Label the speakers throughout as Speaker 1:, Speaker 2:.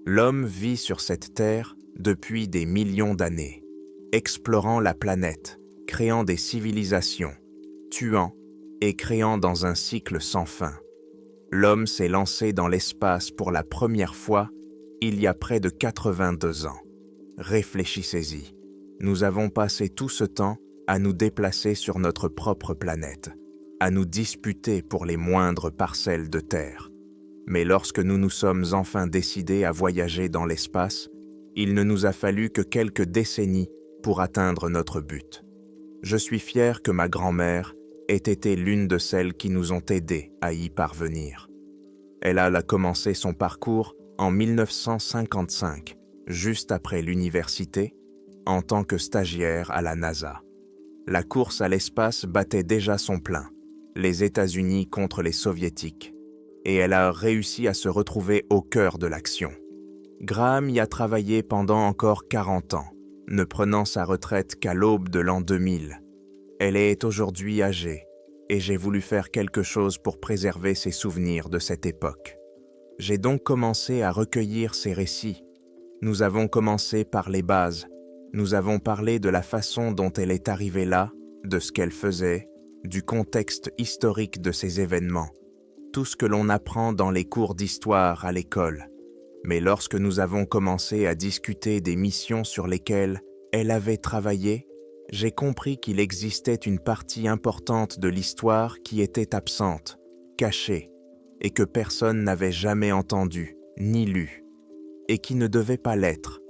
Speaker 1: L'homme vit sur cette terre depuis des millions d'années, explorant la planète, créant des civilisations, tuant et créant dans un cycle sans fin. L'homme s'est lancé dans l'espace pour la première fois il y a près de 82 ans. Réfléchissez-y. Nous avons passé tout ce temps à nous déplacer sur notre propre planète, à nous disputer pour les moindres parcelles de terre. Mais lorsque nous nous sommes enfin décidés à voyager dans l'espace, il ne nous a fallu que quelques décennies pour atteindre notre but. Je suis fier que ma grand-mère ait été l'une de celles qui nous ont aidés à y parvenir. Elle a commencé son parcours en 1955, juste après l'université, en tant que stagiaire à la NASA. La course à l'espace battait déjà son plein, les États-Unis contre les Soviétiques, et elle a réussi à se retrouver au cœur de l'action. Graham y a travaillé pendant encore 40 ans, ne prenant sa retraite qu'à l'aube de l'an 2000. Elle est aujourd'hui âgée, et j'ai voulu faire quelque chose pour préserver ses souvenirs de cette époque. J'ai donc commencé à recueillir ses récits. Nous avons commencé par les bases. Nous avons parlé de la façon dont elle est arrivée là, de ce qu'elle faisait, du contexte historique de ces événements, tout ce que l'on apprend dans les cours d'histoire à l'école. Mais lorsque nous avons commencé à discuter des missions sur lesquelles elle avait travaillé, j'ai compris qu'il existait une partie importante de l'histoire qui était absente, cachée, et que personne n'avait jamais entendu, ni lu, et qui ne devait pas l'être.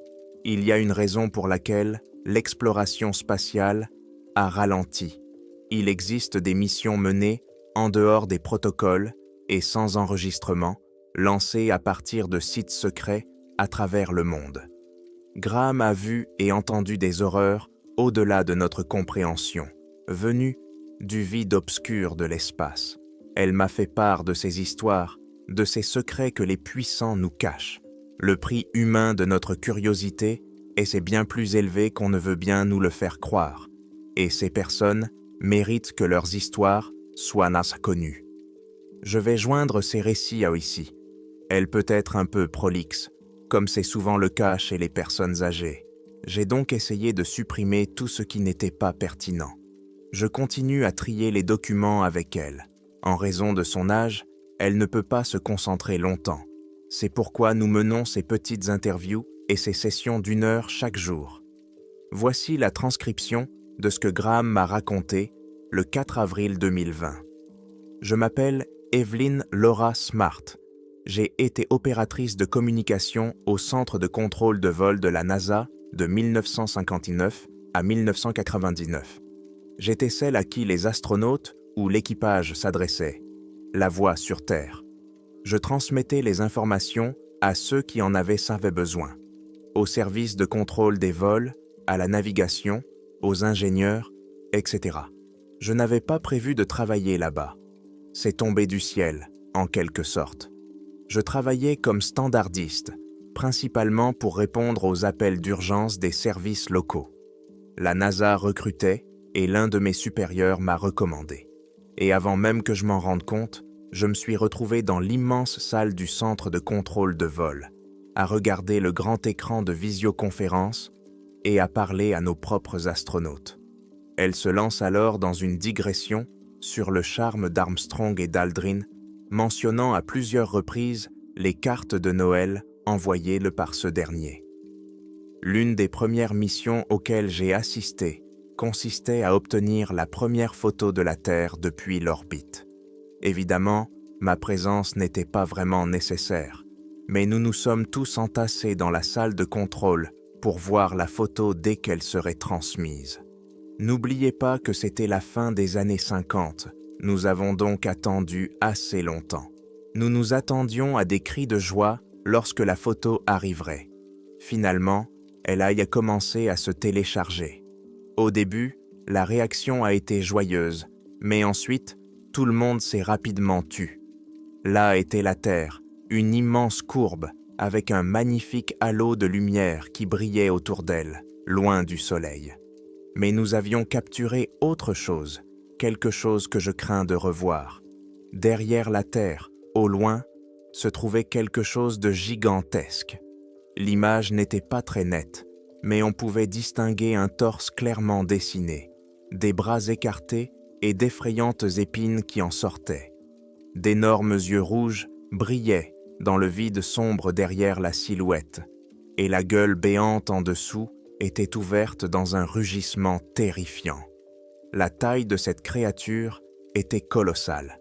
Speaker 1: Il y a une raison pour laquelle l'exploration spatiale a ralenti. Il existe des missions menées en dehors des protocoles et sans enregistrement, lancées à partir de sites secrets à travers le monde. Graham a vu et entendu des horreurs au-delà de notre compréhension, venues du vide obscur de l'espace. Elle m'a fait part de ces histoires, de ces secrets que les puissants nous cachent. Le prix humain de notre curiosité est bien plus élevé qu'on ne veut bien nous le faire croire, et ces personnes méritent que leurs histoires soient connues. Je vais joindre ces récits à ici. Elle peut être un peu prolixe, comme c'est souvent le cas chez les personnes âgées. J'ai donc essayé de supprimer tout ce qui n'était pas pertinent. Je continue à trier les documents avec elle. En raison de son âge, elle ne peut pas se concentrer longtemps. C'est pourquoi nous menons ces petites interviews et ces sessions d'1 heure chaque jour. Voici la transcription de ce que Graham m'a raconté le 4 avril 2020. Je m'appelle Evelyn Laura Smart. J'ai été opératrice de communication au centre de contrôle de vol de la NASA de 1959 à 1999. J'étais celle à qui les astronautes ou l'équipage s'adressait, la voix sur Terre. Je transmettais les informations à ceux qui en avaient besoin, au service de contrôle des vols, à la navigation, aux ingénieurs, etc. Je n'avais pas prévu de travailler là-bas. C'est tombé du ciel, en quelque sorte. Je travaillais comme standardiste, principalement pour répondre aux appels d'urgence des services locaux. La NASA recrutait et l'un de mes supérieurs m'a recommandé. Et avant même que je m'en rende compte, je me suis retrouvé dans l'immense salle du centre de contrôle de vol, à regarder le grand écran de visioconférence et à parler à nos propres astronautes. Elle se lance alors dans une digression sur le charme d'Armstrong et d'Aldrin, mentionnant à plusieurs reprises les cartes de Noël envoyées par ce dernier. L'une des premières missions auxquelles j'ai assisté consistait à obtenir la première photo de la Terre depuis l'orbite. Évidemment, ma présence n'était pas vraiment nécessaire, mais nous nous sommes tous entassés dans la salle de contrôle pour voir la photo dès qu'elle serait transmise. N'oubliez pas que c'était la fin des années 50, nous avons donc attendu assez longtemps. Nous nous attendions à des cris de joie lorsque la photo arriverait. Finalement, elle a commencé à se télécharger. Au début, la réaction a été joyeuse, mais ensuite, tout le monde s'est rapidement tu. Là était la Terre, une immense courbe, avec un magnifique halo de lumière qui brillait autour d'elle, loin du soleil. Mais nous avions capturé autre chose, quelque chose que je crains de revoir. Derrière la Terre, au loin, se trouvait quelque chose de gigantesque, L'image n'était pas très nette, mais on pouvait distinguer un torse clairement dessiné, des bras écartés et d'effrayantes épines qui en sortaient. D'énormes yeux rouges brillaient dans le vide sombre derrière la silhouette, et la gueule béante en dessous était ouverte dans un rugissement terrifiant. La taille de cette créature était colossale,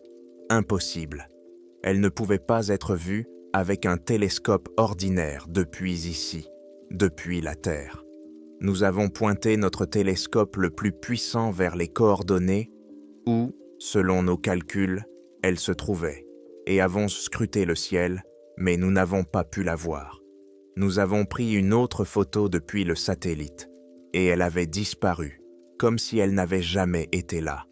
Speaker 1: impossible. Elle ne pouvait pas être vue avec un télescope ordinaire depuis ici, depuis la Terre. Nous avons pointé notre télescope le plus puissant vers les coordonnées où, selon nos calculs, elle se trouvait, et avons scruté le ciel, mais nous n'avons pas pu la voir. Nous avons pris une autre photo depuis le satellite, et elle avait disparu, comme si elle n'avait jamais été là.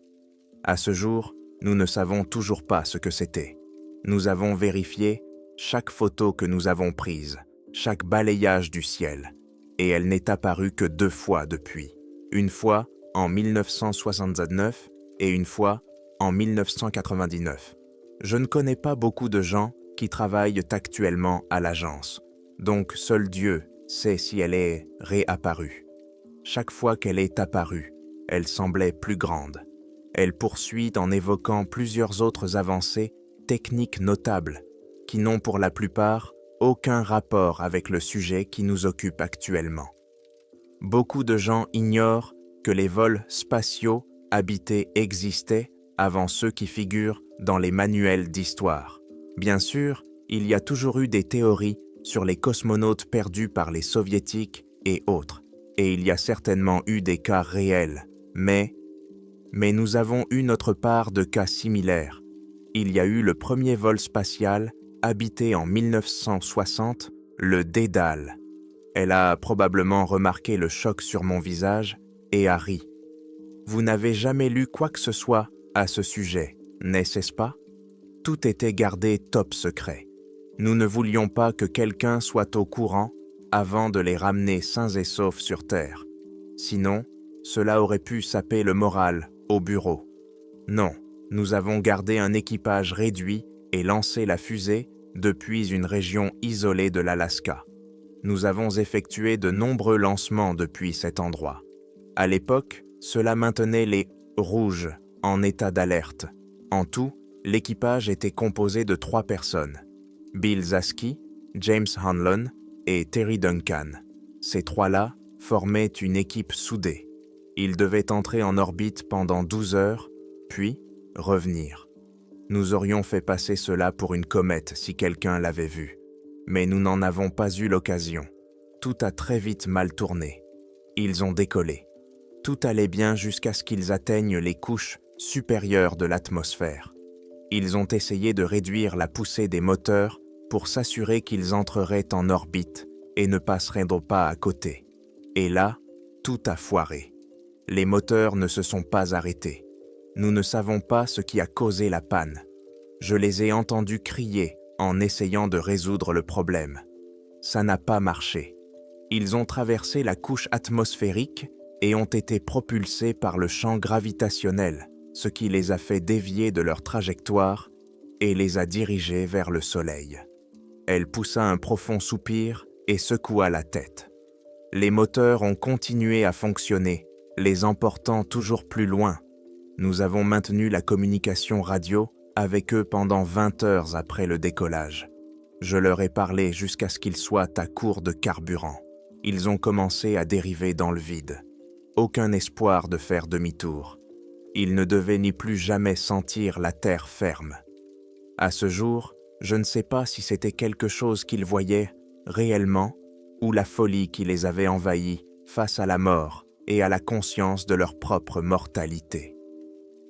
Speaker 1: À ce jour, nous ne savons toujours pas ce que c'était. Nous avons vérifié chaque photo que nous avons prise, chaque balayage du ciel, et elle n'est apparue que 2 fois depuis. Une fois en 1969 et une fois en 1999. Je ne connais pas beaucoup de gens qui travaillent actuellement à l'agence, donc seul Dieu sait si elle est réapparue. Chaque fois qu'elle est apparue, elle semblait plus grande. Elle poursuit en évoquant plusieurs autres avancées techniques notables qui n'ont pour la plupart aucun rapport avec le sujet qui nous occupe actuellement. Beaucoup de gens ignorent que les vols spatiaux habités existaient avant ceux qui figurent dans les manuels d'histoire. Bien sûr, il y a toujours eu des théories sur les cosmonautes perdus par les soviétiques et autres, et il y a certainement eu des cas réels, mais nous avons eu notre part de cas similaires. Il y a eu le premier vol spatial habité en 1960, le Dédale. Elle a probablement remarqué le choc sur mon visage et a ri. Vous n'avez jamais lu quoi que ce soit à ce sujet, n'est-ce pas? Tout était gardé top secret. Nous ne voulions pas que quelqu'un soit au courant avant de les ramener sains et saufs sur Terre. Sinon, cela aurait pu saper le moral au bureau. Non, nous avons gardé un équipage réduit et lancé la fusée depuis une région isolée de l'Alaska. Nous avons effectué de nombreux lancements depuis cet endroit. À l'époque, cela maintenait les « rouges » en état d'alerte. En tout, l'équipage était composé de 3 personnes. Bill Zaski, James Hanlon et Terry Duncan. Ces 3-là formaient une équipe soudée. Ils devaient entrer en orbite pendant 12 heures, puis revenir. Nous aurions fait passer cela pour une comète si quelqu'un l'avait vu. Mais nous n'en avons pas eu l'occasion. Tout a très vite mal tourné. Ils ont décollé. Tout allait bien jusqu'à ce qu'ils atteignent les couches supérieures de l'atmosphère. Ils ont essayé de réduire la poussée des moteurs pour s'assurer qu'ils entreraient en orbite et ne passeraient pas à côté. Et là, tout a foiré. Les moteurs ne se sont pas arrêtés. Nous ne savons pas ce qui a causé la panne. Je les ai entendus crier en essayant de résoudre le problème. Ça n'a pas marché. Ils ont traversé la couche atmosphérique et ont été propulsés par le champ gravitationnel, ce qui les a fait dévier de leur trajectoire et les a dirigés vers le soleil. Elle poussa un profond soupir et secoua la tête. Les moteurs ont continué à fonctionner, les emportant toujours plus loin. Nous avons maintenu la communication radio avec eux pendant 20 heures après le décollage. Je leur ai parlé jusqu'à ce qu'ils soient à court de carburant. Ils ont commencé à dériver dans le vide. Aucun espoir de faire demi-tour. Ils ne devaient ni plus jamais sentir la terre ferme. À ce jour, je ne sais pas si c'était quelque chose qu'ils voyaient réellement ou la folie qui les avait envahis face à la mort et à la conscience de leur propre mortalité.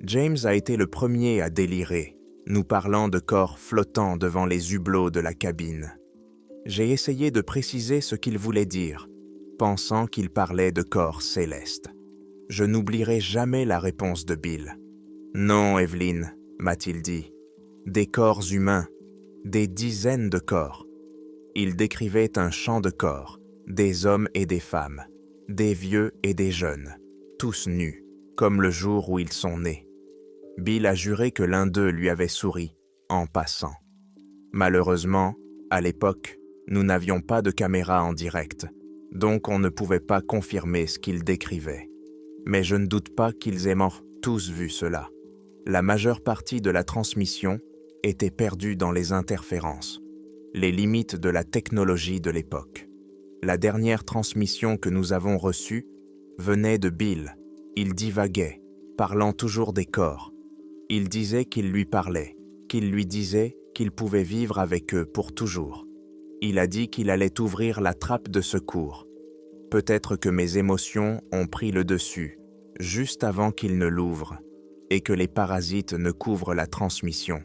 Speaker 1: James a été le premier à délirer, nous parlant de corps flottants devant les hublots de la cabine. J'ai essayé de préciser ce qu'il voulait dire, pensant qu'il parlait de corps célestes. Je n'oublierai jamais la réponse de Bill. « Non, Evelyn, m'a-t-il dit. Des corps humains, des dizaines de corps. » Il décrivait un champ de corps, des hommes et des femmes, des vieux et des jeunes, tous nus, comme le jour où ils sont nés. Bill a juré que l'un d'eux lui avait souri, en passant. Malheureusement, à l'époque, Nous n'avions pas de caméra en direct, donc on ne pouvait pas confirmer ce qu'ils décrivaient. Mais je ne doute pas qu'ils aient tous vu cela. La majeure partie de la transmission était perdue dans les interférences, les limites de la technologie de l'époque. La dernière transmission que nous avons reçue venait de Bill. Il divaguait, parlant toujours des corps. Il disait qu'il lui parlait, qu'il lui disait qu'il pouvait vivre avec eux pour toujours. Il a dit qu'il allait ouvrir la trappe de secours. Peut-être que mes émotions ont pris le dessus, juste avant qu'il ne l'ouvre, et que les parasites ne couvrent la transmission.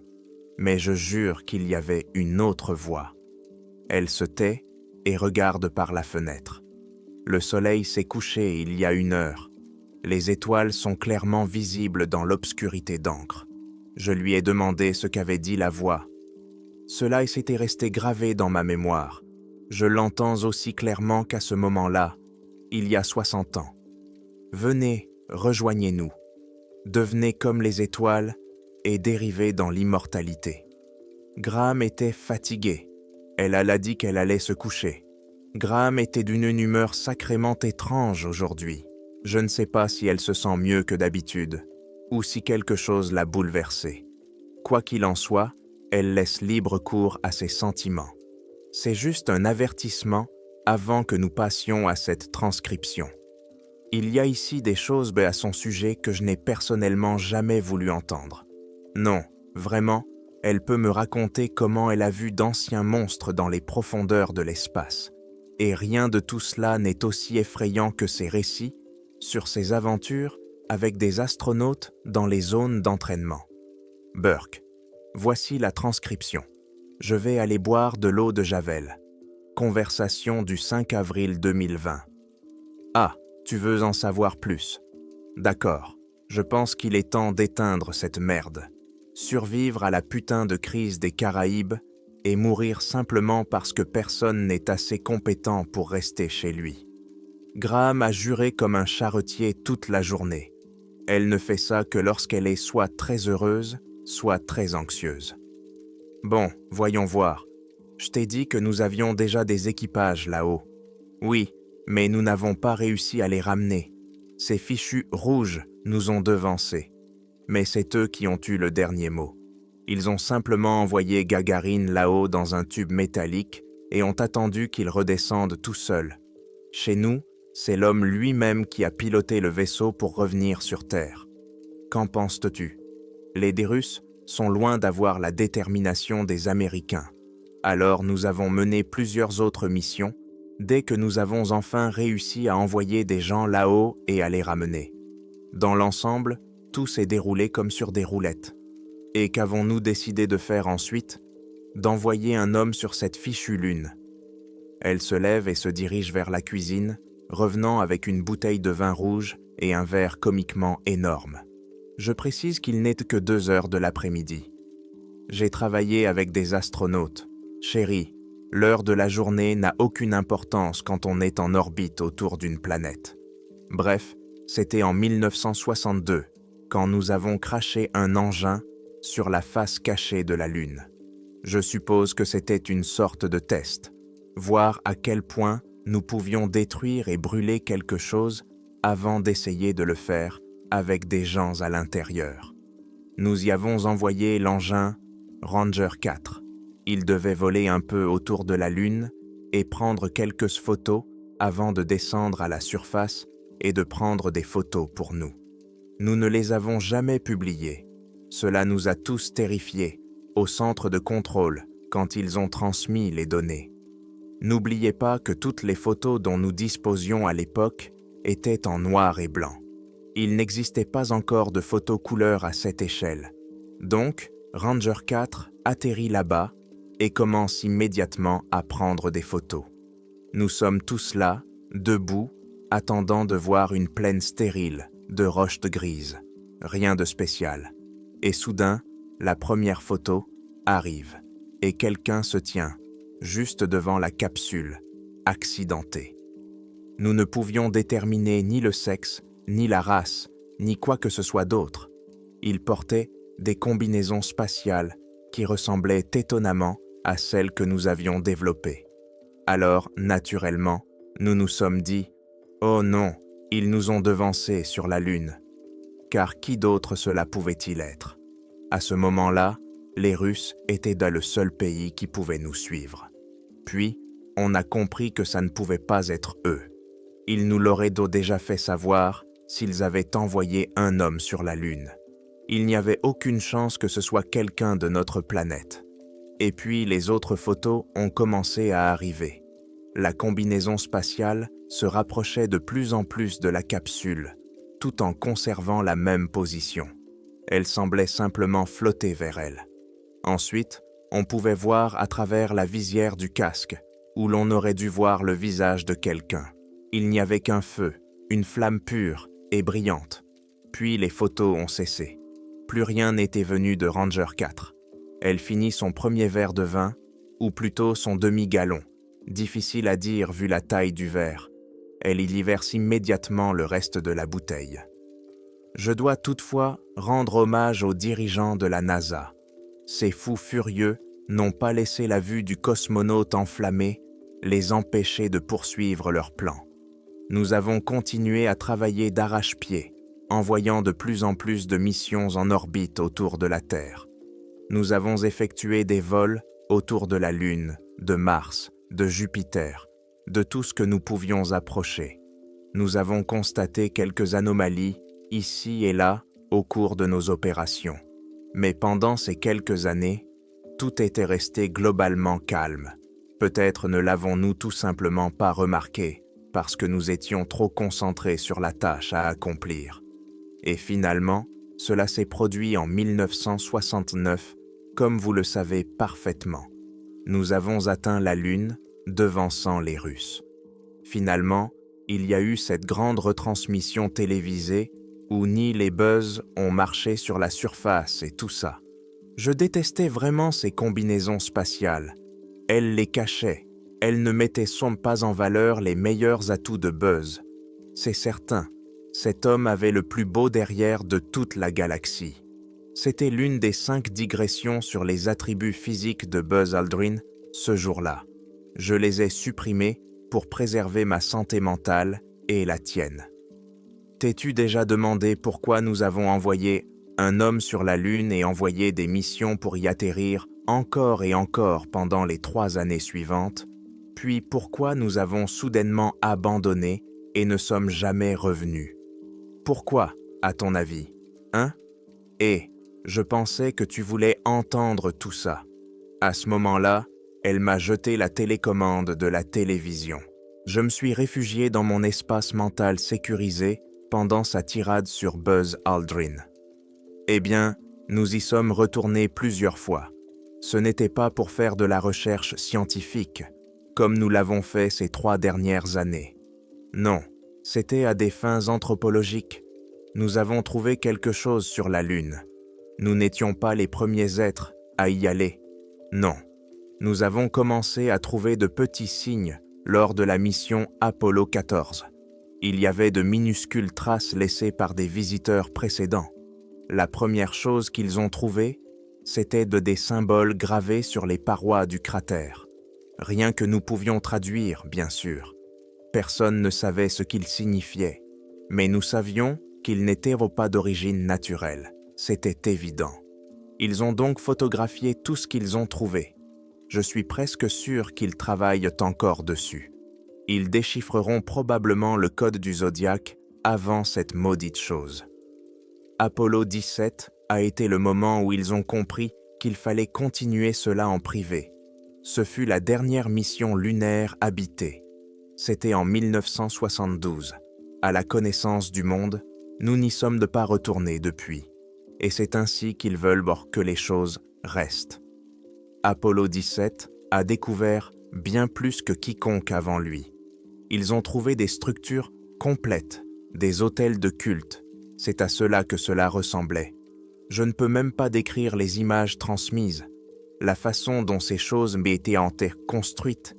Speaker 1: Mais je jure qu'il y avait une autre voix. Elle se tait et regarde par la fenêtre. Le soleil s'est couché il y a 1 heure. Les étoiles sont clairement visibles dans l'obscurité d'encre. Je lui ai demandé ce qu'avait dit la voix. Cela s'était resté gravé dans ma mémoire. Je l'entends aussi clairement qu'à ce moment-là, il y a 60 ans. Venez, rejoignez-nous. Devenez comme les étoiles et dérivez dans l'immortalité. Graham était fatiguée. Elle a dit qu'elle allait se coucher. Graham était d'une humeur sacrément étrange aujourd'hui. Je ne sais pas si elle se sent mieux que d'habitude, ou si quelque chose l'a bouleversée. Quoi qu'il en soit, elle laisse libre cours à ses sentiments. C'est juste un avertissement avant que nous passions à cette transcription. Il y a ici des choses à son sujet que je n'ai personnellement jamais voulu entendre. Non, vraiment, elle peut me raconter comment elle a vu d'anciens monstres dans les profondeurs de l'espace. Et rien de tout cela n'est aussi effrayant que ses récits sur ses aventures avec des astronautes dans les zones d'entraînement. Burke, voici la transcription. Je vais aller boire de l'eau de Javel. Conversation du 5 avril 2020. Ah, tu veux en savoir plus? D'accord, je pense qu'il est temps d'éteindre cette merde. Survivre à la putain de crise des Caraïbes et mourir simplement parce que personne n'est assez compétent pour rester chez lui. Graham a juré comme un charretier toute la journée. Elle ne fait ça que lorsqu'elle est soit très heureuse, soit très anxieuse. Bon, voyons voir. Je t'ai dit que nous avions déjà des équipages là-haut. Oui, mais nous n'avons pas réussi à les ramener. Ces fichus rouges nous ont devancés. Mais c'est eux qui ont eu le dernier mot. Ils ont simplement envoyé Gagarine là-haut dans un tube métallique et ont attendu qu'il redescende tout seul. Chez nous, c'est l'homme lui-même qui a piloté le vaisseau pour revenir sur Terre. Qu'en penses-tu? Les Russes sont loin d'avoir la détermination des Américains. Alors nous avons mené plusieurs autres missions dès que nous avons enfin réussi à envoyer des gens là-haut et à les ramener. Dans l'ensemble, tout s'est déroulé comme sur des roulettes. Et qu'avons-nous décidé de faire ensuite? D'envoyer un homme sur cette fichue lune. Elle se lève et se dirige vers la cuisine, revenant avec une bouteille de vin rouge et un verre comiquement énorme. Je précise qu'il n'est que 2 heures de l'après-midi. J'ai travaillé avec des astronautes. Chérie, l'heure de la journée n'a aucune importance quand on est en orbite autour d'une planète. Bref, c'était en 1962, quand nous avons crashé un engin sur la face cachée de la Lune. Je suppose que c'était une sorte de test, voir à quel point nous pouvions détruire et brûler quelque chose avant d'essayer de le faire avec des gens à l'intérieur. Nous y avons envoyé l'engin Ranger 4. Il devait voler un peu autour de la Lune et prendre quelques photos avant de descendre à la surface et de prendre des photos pour nous. Nous ne les avons jamais publiées. Cela nous a tous terrifiés au centre de contrôle quand ils ont transmis les données. N'oubliez pas que toutes les photos dont nous disposions à l'époque étaient en noir et blanc. Il n'existait pas encore de photos couleur à cette échelle. Donc, Ranger 4 atterrit là-bas et commence immédiatement à prendre des photos. Nous sommes tous là, debout, attendant de voir une plaine stérile de roches grises. Rien de spécial. Et soudain, la première photo arrive et quelqu'un se tient juste devant la capsule, accidentée. Nous ne pouvions déterminer ni le sexe, ni la race, ni quoi que ce soit d'autre. Il portait des combinaisons spatiales qui ressemblaient étonnamment à celles que nous avions développées. Alors, naturellement, nous nous sommes dit « Oh non, ils nous ont devancés sur la Lune ». Car qui d'autre cela pouvait-il être? À ce moment-là, les Russes étaient le seul pays qui pouvait nous suivre. Puis, on a compris que ça ne pouvait pas être eux. Ils nous l'auraient déjà fait savoir s'ils avaient envoyé un homme sur la Lune. Il n'y avait aucune chance que ce soit quelqu'un de notre planète. Et puis les autres photos ont commencé à arriver. La combinaison spatiale se rapprochait de plus en plus de la capsule, tout en conservant la même position. Elle semblait simplement flotter vers elle. Ensuite, on pouvait voir à travers la visière du casque, où l'on aurait dû voir le visage de quelqu'un. Il n'y avait qu'un feu, une flamme pure et brillante. Puis les photos ont cessé. Plus rien n'était venu de Ranger 4. Elle finit son premier verre de vin, ou plutôt son demi-gallon. Difficile à dire vu la taille du verre. Elle y verse immédiatement le reste de la bouteille. Je dois toutefois rendre hommage aux dirigeants de la NASA. Ces fous furieux n'ont pas laissé la vue du cosmonaute enflammé les empêcher de poursuivre leur plan. Nous avons continué à travailler d'arrache-pied, envoyant de plus en plus de missions en orbite autour de la Terre. Nous avons effectué des vols autour de la Lune, de Mars, de Jupiter, de tout ce que nous pouvions approcher. Nous avons constaté quelques anomalies, ici et là, au cours de nos opérations. Mais pendant ces quelques années, tout était resté globalement calme. Peut-être ne l'avons-nous tout simplement pas remarqué, parce que nous étions trop concentrés sur la tâche à accomplir. Et finalement, cela s'est produit en 1969, comme vous le savez parfaitement. Nous avons atteint la Lune, devançant les Russes. Finalement, il y a eu cette grande retransmission télévisée où Neil et Buzz ont marché sur la surface et tout ça. Je détestais vraiment ces combinaisons spatiales. Elles les cachaient. Elles ne mettaient pas en valeur les meilleurs atouts de Buzz. C'est certain, cet homme avait le plus beau derrière de toute la galaxie. C'était l'une des 5 digressions sur les attributs physiques de Buzz Aldrin ce jour-là. Je les ai supprimées pour préserver ma santé mentale et la tienne. T'es-tu déjà demandé pourquoi nous avons envoyé un homme sur la Lune et envoyé des missions pour y atterrir encore et encore pendant les 3 années suivantes? Puis pourquoi nous avons soudainement abandonné et ne sommes jamais revenus? Pourquoi, à ton avis? Et je pensais que tu voulais entendre tout ça. À ce moment-là, elle m'a jeté la télécommande de la télévision. Je me suis réfugié dans mon espace mental sécurisé pendant sa tirade sur Buzz Aldrin. Eh bien, nous y sommes retournés plusieurs fois. Ce n'était pas pour faire de la recherche scientifique, comme nous l'avons fait ces 3 dernières années. Non, c'était à des fins anthropologiques. Nous avons trouvé quelque chose sur la Lune. Nous n'étions pas les premiers êtres à y aller. Non. Nous avons commencé à trouver de petits signes lors de la mission Apollo 14. Il y avait de minuscules traces laissées par des visiteurs précédents. La première chose qu'ils ont trouvée, c'était des symboles gravés sur les parois du cratère. Rien que nous pouvions traduire, bien sûr. Personne ne savait ce qu'ils signifiaient, mais nous savions qu'ils n'étaient pas d'origine naturelle. C'était évident. Ils ont donc photographié tout ce qu'ils ont trouvé. Je suis presque sûr qu'ils travaillent encore dessus. Ils déchiffreront probablement le code du zodiaque avant cette maudite chose. Apollo 17 a été le moment où ils ont compris qu'il fallait continuer cela en privé. Ce fut la dernière mission lunaire habitée. C'était en 1972. À la connaissance du monde, nous n'y sommes pas retournés depuis. Et c'est ainsi qu'ils veulent que les choses restent. Apollo 17 a découvert bien plus que quiconque avant lui. Ils ont trouvé des structures complètes, des hôtels de culte. C'est à cela que cela ressemblait. Je ne peux même pas décrire les images transmises. La façon dont ces choses étaient construites,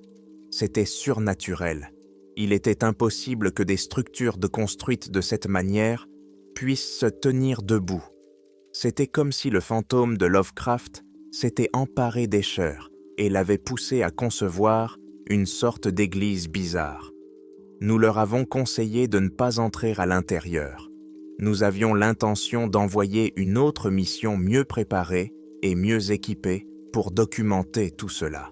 Speaker 1: c'était surnaturel. Il était impossible que des structures construites de cette manière puissent se tenir debout. C'était comme si le fantôme de Lovecraft s'était emparé d'Escher et l'avait poussé à concevoir une sorte d'église bizarre. Nous leur avons conseillé de ne pas entrer à l'intérieur. Nous avions l'intention d'envoyer une autre mission mieux préparée et mieux équipée pour documenter tout cela.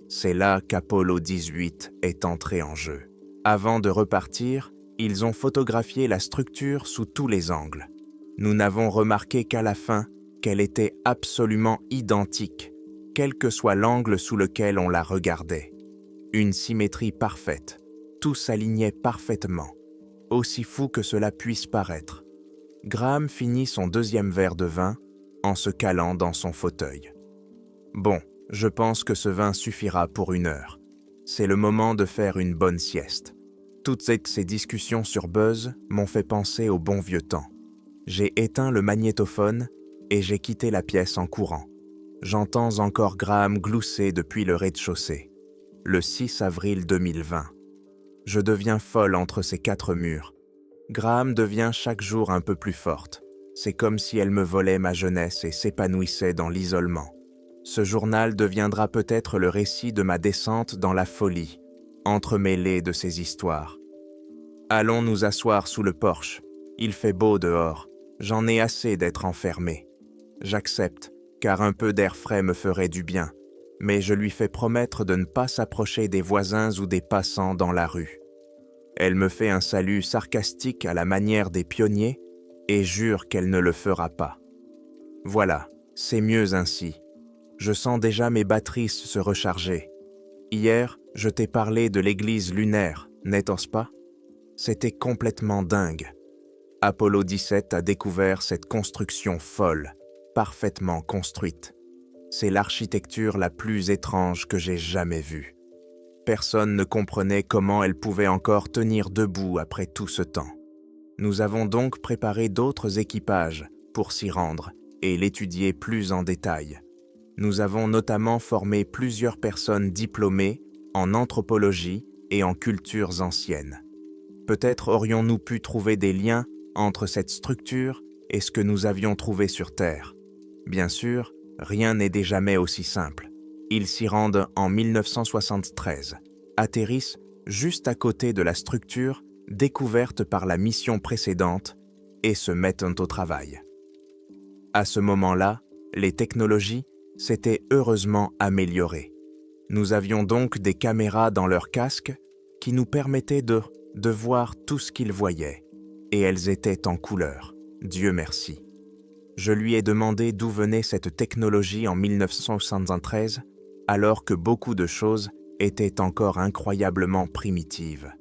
Speaker 1: C'est là qu'Apollo 18 est entré en jeu. Avant de repartir, ils ont photographié la structure sous tous les angles. Nous n'avons remarqué qu'à la fin qu'elle était absolument identique, quel que soit l'angle sous lequel on la regardait. Une symétrie parfaite, tout s'alignait parfaitement, aussi fou que cela puisse paraître. Graham finit son deuxième verre de vin en se calant dans son fauteuil. Bon, je pense que ce vin suffira pour 1 heure. C'est le moment de faire une bonne sieste. Toutes ces discussions sur Buzz m'ont fait penser au bon vieux temps. J'ai éteint le magnétophone et j'ai quitté la pièce en courant. J'entends encore Graham glousser depuis le rez-de-chaussée. Le 6 avril 2020. Je deviens folle entre ces 4 murs. Graham devient chaque jour un peu plus forte. C'est comme si elle me volait ma jeunesse et s'épanouissait dans l'isolement. Ce journal deviendra peut-être le récit de ma descente dans la folie, entremêlée de ces histoires. Allons nous asseoir sous le porche. Il fait beau dehors. J'en ai assez d'être enfermé. J'accepte, car un peu d'air frais me ferait du bien, mais je lui fais promettre de ne pas s'approcher des voisins ou des passants dans la rue. Elle me fait un salut sarcastique à la manière des pionniers et jure qu'elle ne le fera pas. Voilà, c'est mieux ainsi. Je sens déjà mes batteries se recharger. Hier, je t'ai parlé de l'église lunaire, n'est-ce pas? C'était complètement dingue. Apollo 17 a découvert cette construction folle, parfaitement construite. C'est l'architecture la plus étrange que j'ai jamais vue. Personne ne comprenait comment elle pouvait encore tenir debout après tout ce temps. Nous avons donc préparé d'autres équipages pour s'y rendre et l'étudier plus en détail. Nous avons notamment formé plusieurs personnes diplômées en anthropologie et en cultures anciennes. Peut-être aurions-nous pu trouver des liens entre cette structure et ce que nous avions trouvé sur Terre. Bien sûr, rien n'est jamais aussi simple. Ils s'y rendent en 1973, atterrissent juste à côté de la structure découverte par la mission précédente et se mettent au travail. À ce moment-là, les technologies s'étaient heureusement améliorées. Nous avions donc des caméras dans leurs casques qui nous permettaient de voir tout ce qu'ils voyaient, et elles étaient en couleur, Dieu merci. Je lui ai demandé d'où venait cette technologie en 1973, alors que beaucoup de choses étaient encore incroyablement primitives,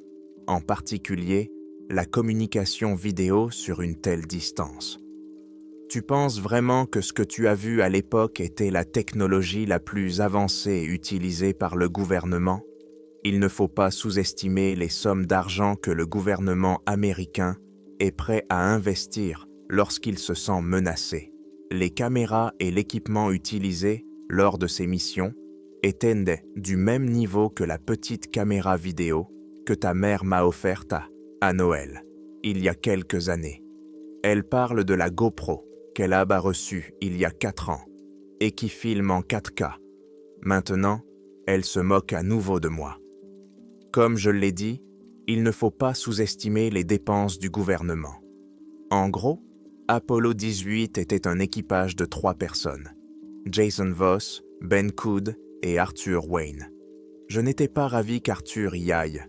Speaker 1: en particulier la communication vidéo sur une telle distance. Tu penses vraiment que ce que tu as vu à l'époque était la technologie la plus avancée utilisée par le gouvernement? Il ne faut pas sous-estimer les sommes d'argent que le gouvernement américain est prêt à investir lorsqu'il se sent menacé. Les caméras et l'équipement utilisés lors de ces missions étaient du même niveau que la petite caméra vidéo que ta mère m'a offerte à Noël, il y a quelques années. Elle parle de la GoPro qu'elle a reçue il y a 4 ans et qui filme en 4K. Maintenant, elle se moque à nouveau de moi. Comme je l'ai dit, il ne faut pas sous-estimer les dépenses du gouvernement. En gros, Apollo 18 était un équipage de 3 personnes, Jason Voss, Ben Cood et Arthur Wayne. Je n'étais pas ravi qu'Arthur y aille.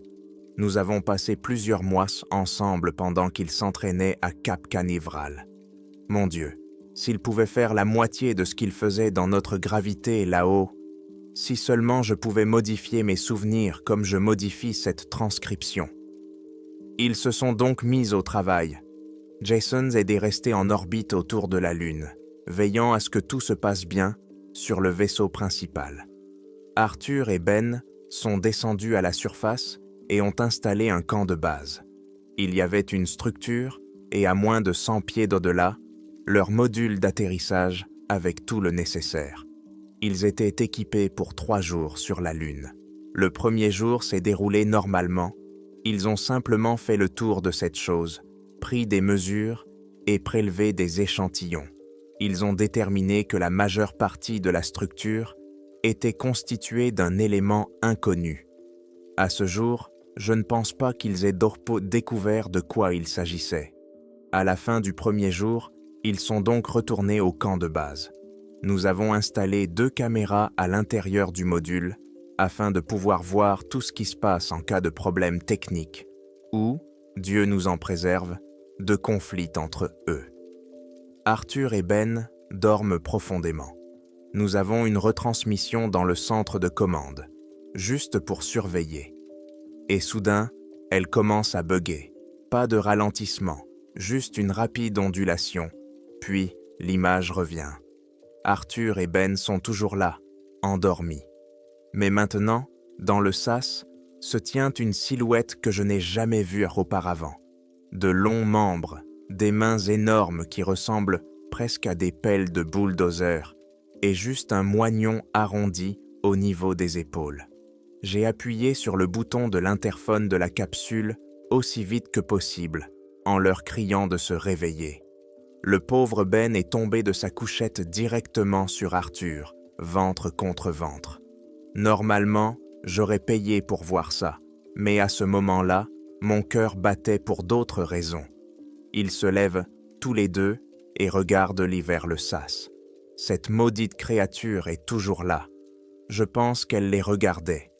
Speaker 1: Nous avons passé plusieurs mois ensemble pendant qu'il s'entraînait à Cap Canaveral. Mon Dieu, s'il pouvait faire la moitié de ce qu'il faisait dans notre gravité là-haut, si seulement je pouvais modifier mes souvenirs comme je modifie cette transcription. Ils se sont donc mis au travail. Jason est resté en orbite autour de la Lune, veillant à ce que tout se passe bien sur le vaisseau principal. Arthur et Ben sont descendus à la surface et ont installé un camp de base. Il y avait une structure et à moins de 100 pieds d'au-delà, leur module d'atterrissage avec tout le nécessaire. Ils étaient équipés pour 3 jours sur la Lune. Le premier jour s'est déroulé normalement. Ils ont simplement fait le tour de cette chose, pris des mesures et prélevé des échantillons. Ils ont déterminé que la majeure partie de la structure était constituée d'un élément inconnu, À ce jour, je ne pense pas qu'ils aient découvert de quoi il s'agissait. À la fin du premier jour, ils sont donc retournés au camp de base. Nous avons installé 2 caméras à l'intérieur du module afin de pouvoir voir tout ce qui se passe en cas de problème technique ou, Dieu nous en préserve, de conflit entre eux. Arthur et Ben dorment profondément. Nous avons une retransmission dans le centre de commande, juste pour surveiller. Et soudain, elle commence à bugger. Pas de ralentissement, juste une rapide ondulation, puis l'image revient. Arthur et Ben sont toujours là, endormis. Mais maintenant, dans le sas, se tient une silhouette que je n'ai jamais vue auparavant. De longs membres, des mains énormes qui ressemblent presque à des pelles de bulldozer, et juste un moignon arrondi au niveau des épaules. J'ai appuyé sur le bouton de l'interphone de la capsule aussi vite que possible, en leur criant de se réveiller. Le pauvre Ben est tombé de sa couchette directement sur Arthur, ventre contre ventre. Normalement, j'aurais payé pour voir ça, mais à ce moment-là, mon cœur battait pour d'autres raisons. Ils se lèvent, tous les deux, et regardent vers le sas. Cette maudite créature est toujours là. Je pense qu'elle les regardait.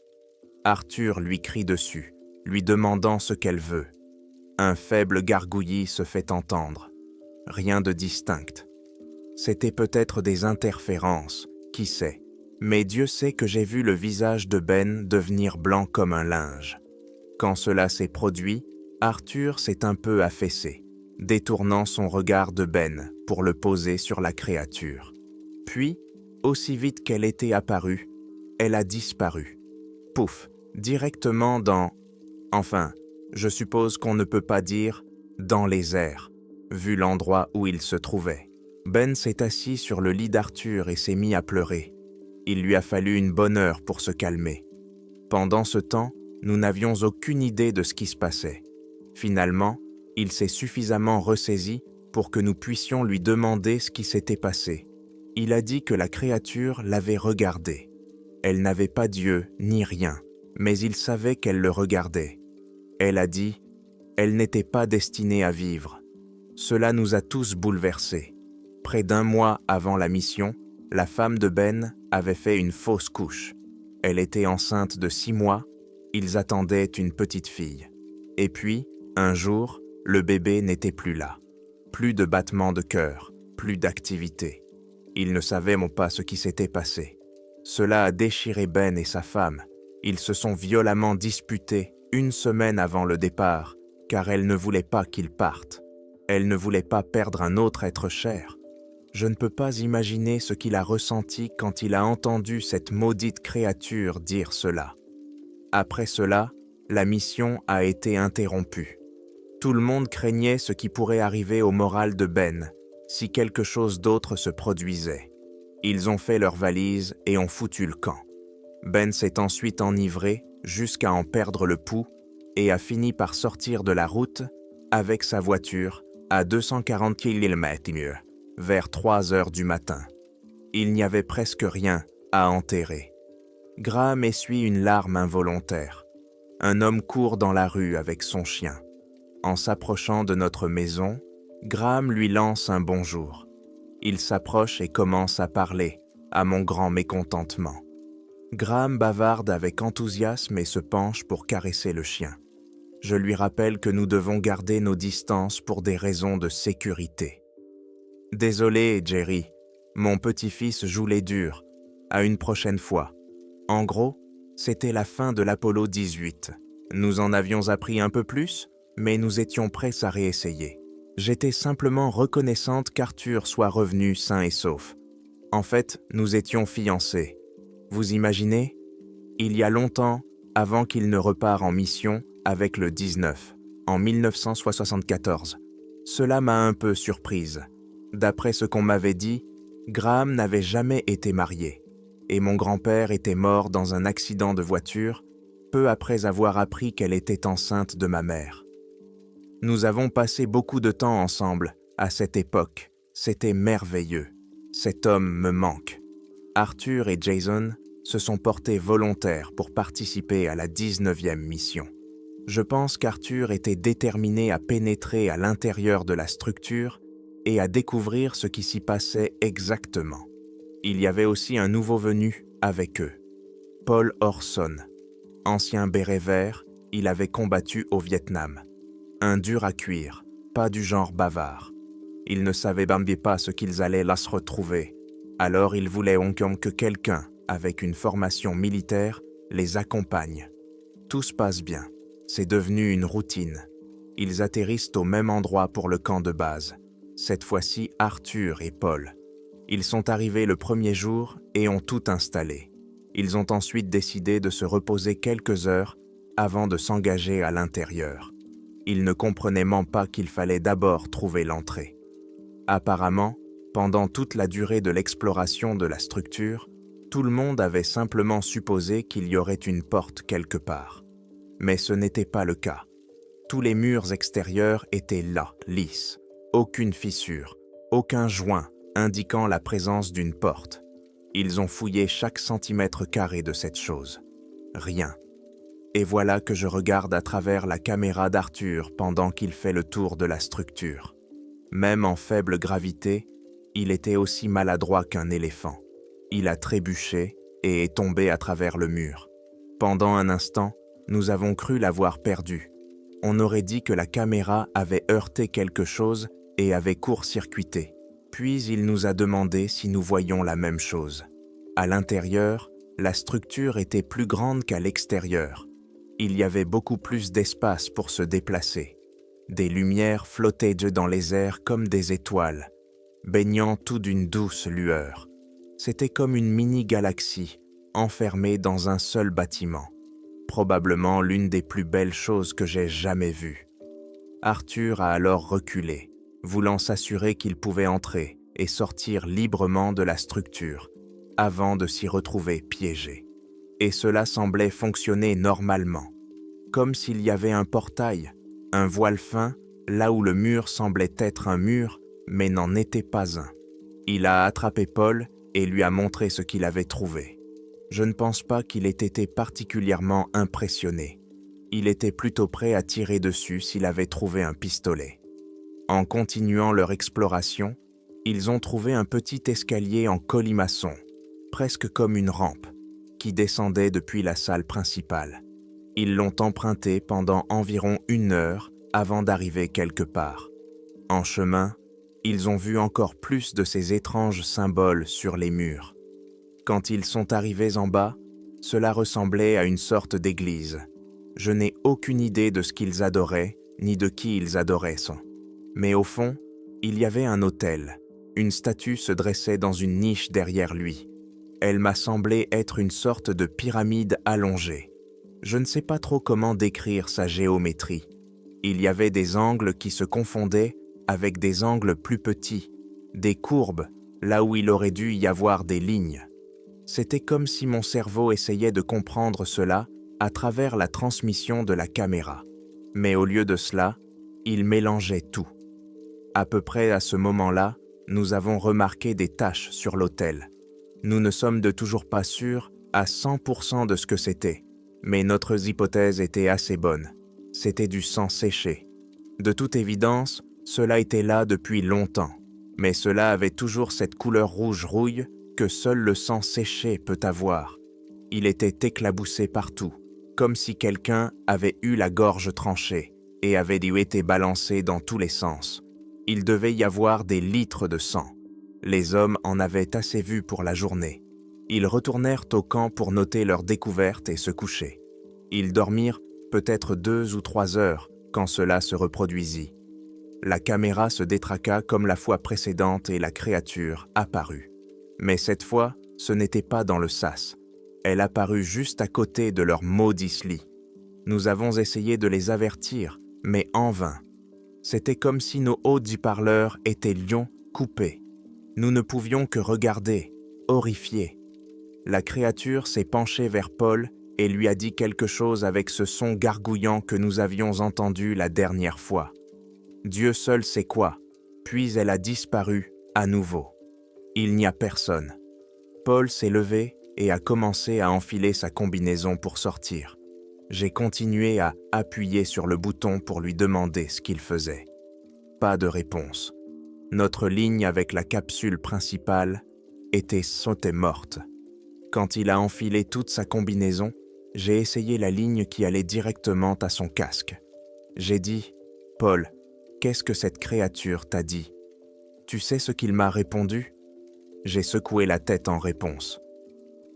Speaker 1: Arthur lui crie dessus, lui demandant ce qu'elle veut. Un faible gargouillis se fait entendre. Rien de distinct. C'était peut-être des interférences, qui sait, mais Dieu sait que j'ai vu le visage de Ben devenir blanc comme un linge. Quand cela s'est produit, Arthur s'est un peu affaissé, détournant son regard de Ben pour le poser sur la créature. Puis, aussi vite qu'elle était apparue, elle a disparu. Pouf, directement dans... Enfin, je suppose qu'on ne peut pas dire « dans les airs », vu l'endroit où il se trouvait. Ben s'est assis sur le lit d'Arthur et s'est mis à pleurer. Il lui a fallu une bonne heure pour se calmer. Pendant ce temps, nous n'avions aucune idée de ce qui se passait. Finalement, il s'est suffisamment ressaisi pour que nous puissions lui demander ce qui s'était passé. Il a dit que la créature l'avait regardé. Elle n'avait pas d'yeux ni rien, mais il savait qu'elle le regardait. Elle a dit « Elle n'était pas destinée à vivre ». Cela nous a tous bouleversés. Près d'1 mois avant la mission, la femme de Ben avait fait une fausse couche. Elle était enceinte de 6 mois, ils attendaient une petite fille. Et puis, un jour, le bébé n'était plus là. Plus de battements de cœur, plus d'activité. Ils ne savaient pas ce qui s'était passé. Cela a déchiré Ben et sa femme. Ils se sont violemment disputés 1 semaine avant le départ, car elle ne voulait pas qu'ils partent. Elle ne voulait pas perdre un autre être cher. Je ne peux pas imaginer ce qu'il a ressenti quand il a entendu cette maudite créature dire cela. Après cela, la mission a été interrompue. Tout le monde craignait ce qui pourrait arriver au moral de Ben si quelque chose d'autre se produisait. Ils ont fait leurs valises et ont foutu le camp. Ben s'est ensuite enivré jusqu'à en perdre le pouls et a fini par sortir de la route avec sa voiture à 240 km/h, vers 3 heures du matin. Il n'y avait presque rien à enterrer. Graham essuie une larme involontaire. Un homme court dans la rue avec son chien. En s'approchant de notre maison, Graham lui lance un bonjour. Il s'approche et commence à parler, à mon grand mécontentement. Graham bavarde avec enthousiasme et se penche pour caresser le chien. Je lui rappelle que nous devons garder nos distances pour des raisons de sécurité. « Désolé, Jerry, mon petit-fils joue les durs. À une prochaine fois. » En gros, c'était la fin de l'Apollo 18. Nous en avions appris un peu plus, mais nous étions prêts à réessayer. J'étais simplement reconnaissante qu'Arthur soit revenu sain et sauf. En fait, nous étions fiancés. Vous imaginez? Il y a longtemps, avant qu'il ne repart en mission avec le 19, en 1974. Cela m'a un peu surprise. D'après ce qu'on m'avait dit, Graham n'avait jamais été marié, et mon grand-père était mort dans un accident de voiture peu après avoir appris qu'elle était enceinte de ma mère. Nous avons passé beaucoup de temps ensemble à cette époque. C'était merveilleux. Cet homme me manque. Arthur et Jason, se sont portés volontaires pour participer à la 19e mission. Je pense qu'Arthur était déterminé à pénétrer à l'intérieur de la structure et à découvrir ce qui s'y passait exactement. Il y avait aussi un nouveau venu avec eux, Paul Orson. Ancien béret vert, il avait combattu au Vietnam. Un dur à cuire, pas du genre bavard. Il ne savait même pas ce qu'ils allaient là se retrouver. Alors il voulait que quelqu'un, avec une formation militaire, les accompagne. Tout se passe bien. C'est devenu une routine. Ils atterrissent au même endroit pour le camp de base. Cette fois-ci, Arthur et Paul. Ils sont arrivés le premier jour et ont tout installé. Ils ont ensuite décidé de se reposer quelques heures avant de s'engager à l'intérieur. Ils ne comprenaient même pas qu'il fallait d'abord trouver l'entrée. Apparemment, pendant toute la durée de l'exploration de la structure, tout le monde avait simplement supposé qu'il y aurait une porte quelque part. Mais ce n'était pas le cas. Tous les murs extérieurs étaient là, lisses. Aucune fissure, aucun joint indiquant la présence d'une porte. Ils ont fouillé chaque centimètre carré de cette chose. Rien. Et voilà que je regarde à travers la caméra d'Arthur pendant qu'il fait le tour de la structure. Même en faible gravité, il était aussi maladroit qu'un éléphant. Il a trébuché et est tombé à travers le mur. Pendant un instant, nous avons cru l'avoir perdu. On aurait dit que la caméra avait heurté quelque chose et avait court-circuité. Puis il nous a demandé si nous voyions la même chose. À l'intérieur, la structure était plus grande qu'à l'extérieur. Il y avait beaucoup plus d'espace pour se déplacer. Des lumières flottaient dans les airs comme des étoiles, baignant tout d'une douce lueur. C'était comme une mini-galaxie, enfermée dans un seul bâtiment. Probablement l'une des plus belles choses que j'ai jamais vues. Arthur a alors reculé, voulant s'assurer qu'il pouvait entrer et sortir librement de la structure, avant de s'y retrouver piégé. Et cela semblait fonctionner normalement, comme s'il y avait un portail, un voile fin, là où le mur semblait être un mur, mais n'en était pas un. Il a attrapé Paul et lui a montré ce qu'il avait trouvé. Je ne pense pas qu'il ait été particulièrement impressionné. Il était plutôt prêt à tirer dessus s'il avait trouvé un pistolet. En continuant leur exploration, ils ont trouvé un petit escalier en colimaçon, presque comme une rampe, qui descendait depuis la salle principale. Ils l'ont emprunté pendant environ 1 heure avant d'arriver quelque part. En chemin, ils ont vu encore plus de ces étranges symboles sur les murs. Quand ils sont arrivés en bas, cela ressemblait à une sorte d'église. Je n'ai aucune idée de ce qu'ils adoraient, ni de qui ils adoraient ça. Mais au fond, il y avait un autel. Une statue se dressait dans une niche derrière lui. Elle m'a semblé être une sorte de pyramide allongée. Je ne sais pas trop comment décrire sa géométrie. Il y avait des angles qui se confondaient avec des angles plus petits, des courbes, là où il aurait dû y avoir des lignes. C'était comme si mon cerveau essayait de comprendre cela à travers la transmission de la caméra. Mais au lieu de cela, il mélangeait tout. À peu près à ce moment-là, nous avons remarqué des taches sur l'autel. Nous ne sommes de toujours pas sûrs à 100% de ce que c'était, mais notre hypothèse était assez bonne. C'était du sang séché. De toute évidence, cela était là depuis longtemps, mais cela avait toujours cette couleur rouge-rouille que seul le sang séché peut avoir. Il était éclaboussé partout, comme si quelqu'un avait eu la gorge tranchée et avait dû être balancé dans tous les sens. Il devait y avoir des litres de sang. Les hommes en avaient assez vu pour la journée. Ils retournèrent au camp pour noter leur découverte et se coucher. Ils dormirent peut-être 2 ou 3 heures quand cela se reproduisit. La caméra se détraqua comme la fois précédente et la créature apparut. Mais cette fois, ce n'était pas dans le sas. Elle apparut juste à côté de leur maudit lit. Nous avons essayé de les avertir, mais en vain. C'était comme si nos haut-parleurs étaient lions coupés. Nous ne pouvions que regarder, horrifiés. La créature s'est penchée vers Paul et lui a dit quelque chose avec ce son gargouillant que nous avions entendu la dernière fois. Dieu seul sait quoi, puis elle a disparu à nouveau. Il n'y a personne. Paul s'est levé et a commencé à enfiler sa combinaison pour sortir. J'ai continué à appuyer sur le bouton pour lui demander ce qu'il faisait. Pas de réponse. Notre ligne avec la capsule principale était morte. Quand il a enfilé toute sa combinaison, j'ai essayé la ligne qui allait directement à son casque. J'ai dit « Paul, qu'est-ce que cette créature t'a dit ?» Tu sais ce qu'il m'a répondu ? J'ai secoué la tête en réponse.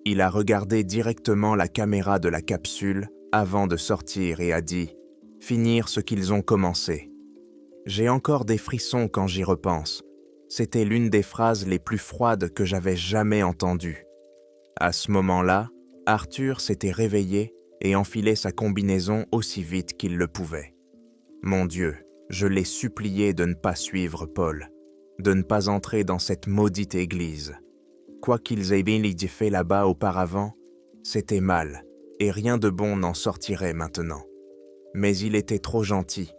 Speaker 1: Il a regardé directement la caméra de la capsule avant de sortir et a dit « Finir ce qu'ils ont commencé ». J'ai encore des frissons quand j'y repense. C'était l'une des phrases les plus froides que j'avais jamais entendues. À ce moment-là, Arthur s'était réveillé et enfilé sa combinaison aussi vite qu'il le pouvait. Mon Dieu, je l'ai supplié de ne pas suivre Paul, de ne pas entrer dans cette maudite église. Quoi qu'ils aient bien fait là-bas auparavant, c'était mal, et rien de bon n'en sortirait maintenant. Mais il était trop gentil.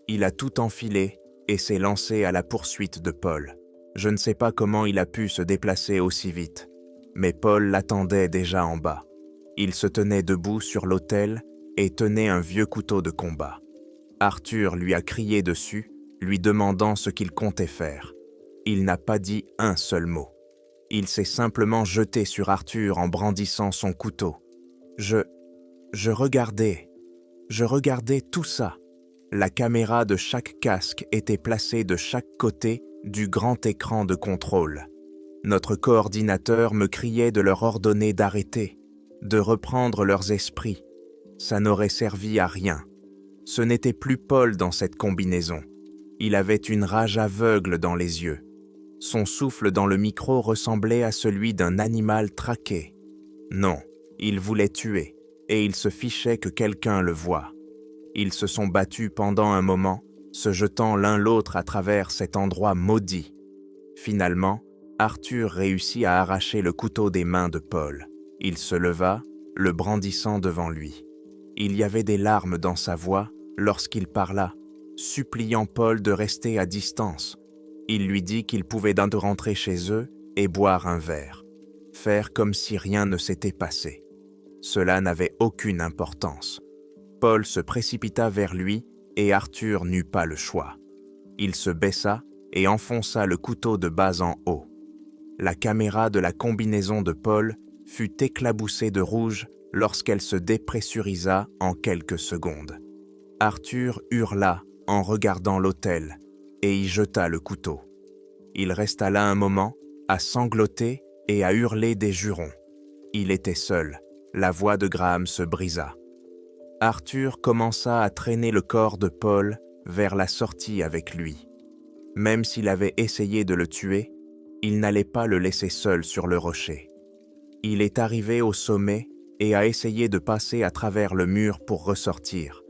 Speaker 1: Il a tout enfilé et s'est lancé à la poursuite de Paul. Je ne sais pas comment il a pu se déplacer aussi vite, mais Paul l'attendait déjà en bas. Il se tenait debout sur l'autel et tenait un vieux couteau de combat. Arthur lui a crié dessus, lui demandant ce qu'il comptait faire. Il n'a pas dit un seul mot. Il s'est simplement jeté sur Arthur en brandissant son couteau. Je regardais tout ça. La caméra de chaque casque était placée de chaque côté du grand écran de contrôle. Notre coordinateur me criait de leur ordonner d'arrêter, de reprendre leurs esprits. Ça n'aurait servi à rien. Ce n'était plus Paul dans cette combinaison. Il avait une rage aveugle dans les yeux. Son souffle dans le micro ressemblait à celui d'un animal traqué. Non, il voulait tuer, et il se fichait que quelqu'un le voie. Ils se sont battus pendant un moment, se jetant l'un l'autre à travers cet endroit maudit. Finalement, Arthur réussit à arracher le couteau des mains de Paul. Il se leva, le brandissant devant lui. Il y avait des larmes dans sa voix lorsqu'il parla, suppliant Paul de rester à distance. Il lui dit qu'il pouvait rentrer chez eux et boire un verre, faire comme si rien ne s'était passé. Cela n'avait aucune importance. Paul se précipita vers lui et Arthur n'eut pas le choix. Il se baissa et enfonça le couteau de bas en haut. La caméra de la combinaison de Paul fut éclaboussée de rouge lorsqu'elle se dépressurisa en quelques secondes. Arthur hurla en regardant l'autel et y jeta le couteau. Il resta là un moment, à sangloter et à hurler des jurons. Il était seul. La voix de Graham se brisa. Arthur commença à traîner le corps de Paul vers la sortie avec lui. Même s'il avait essayé de le tuer, il n'allait pas le laisser seul sur le rocher. Il est arrivé au sommet et a essayé de passer à travers le mur pour ressortir,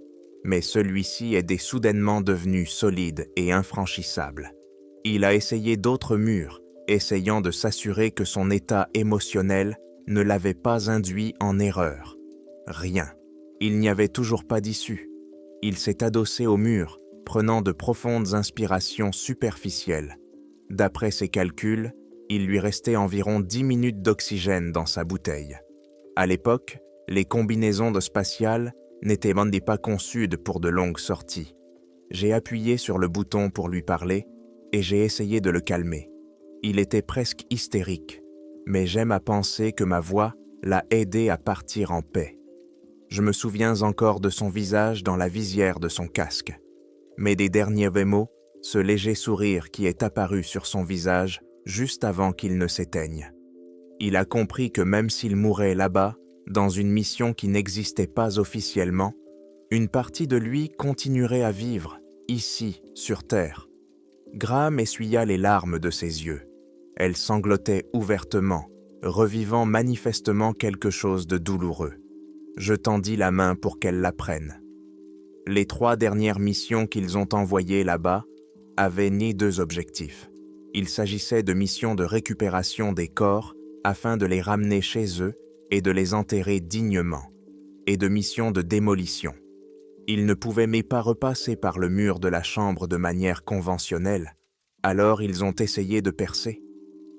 Speaker 1: mais celui-ci était soudainement devenu solide et infranchissable. Il a essayé d'autres murs, essayant de s'assurer que son état émotionnel ne l'avait pas induit en erreur. Rien. Il n'y avait toujours pas d'issue. Il s'est adossé au mur, prenant de profondes inspirations superficielles. D'après ses calculs, il lui restait environ 10 minutes d'oxygène dans sa bouteille. À l'époque, les combinaisons de spatiales n'étaient même pas conçues pour de longues sorties. J'ai appuyé sur le bouton pour lui parler et j'ai essayé de le calmer. Il était presque hystérique, mais j'aime à penser que ma voix l'a aidé à partir en paix. Je me souviens encore de son visage dans la visière de son casque. Mais des derniers mots, ce léger sourire qui est apparu sur son visage juste avant qu'il ne s'éteigne. Il a compris que même s'il mourait là-bas, dans une mission qui n'existait pas officiellement, une partie de lui continuerait à vivre, ici, sur Terre. Graham essuya les larmes de ses yeux. Elles sanglotaient ouvertement, revivant manifestement quelque chose de douloureux. Je tendis la main pour qu'elle la prenne. Les 3 dernières missions qu'ils ont envoyées là-bas avaient ni 2 objectifs. Il s'agissait de missions de récupération des corps afin de les ramener chez eux et de les enterrer dignement, et de missions de démolition. Ils ne pouvaient mais pas repasser par le mur de la chambre de manière conventionnelle, alors ils ont essayé de percer.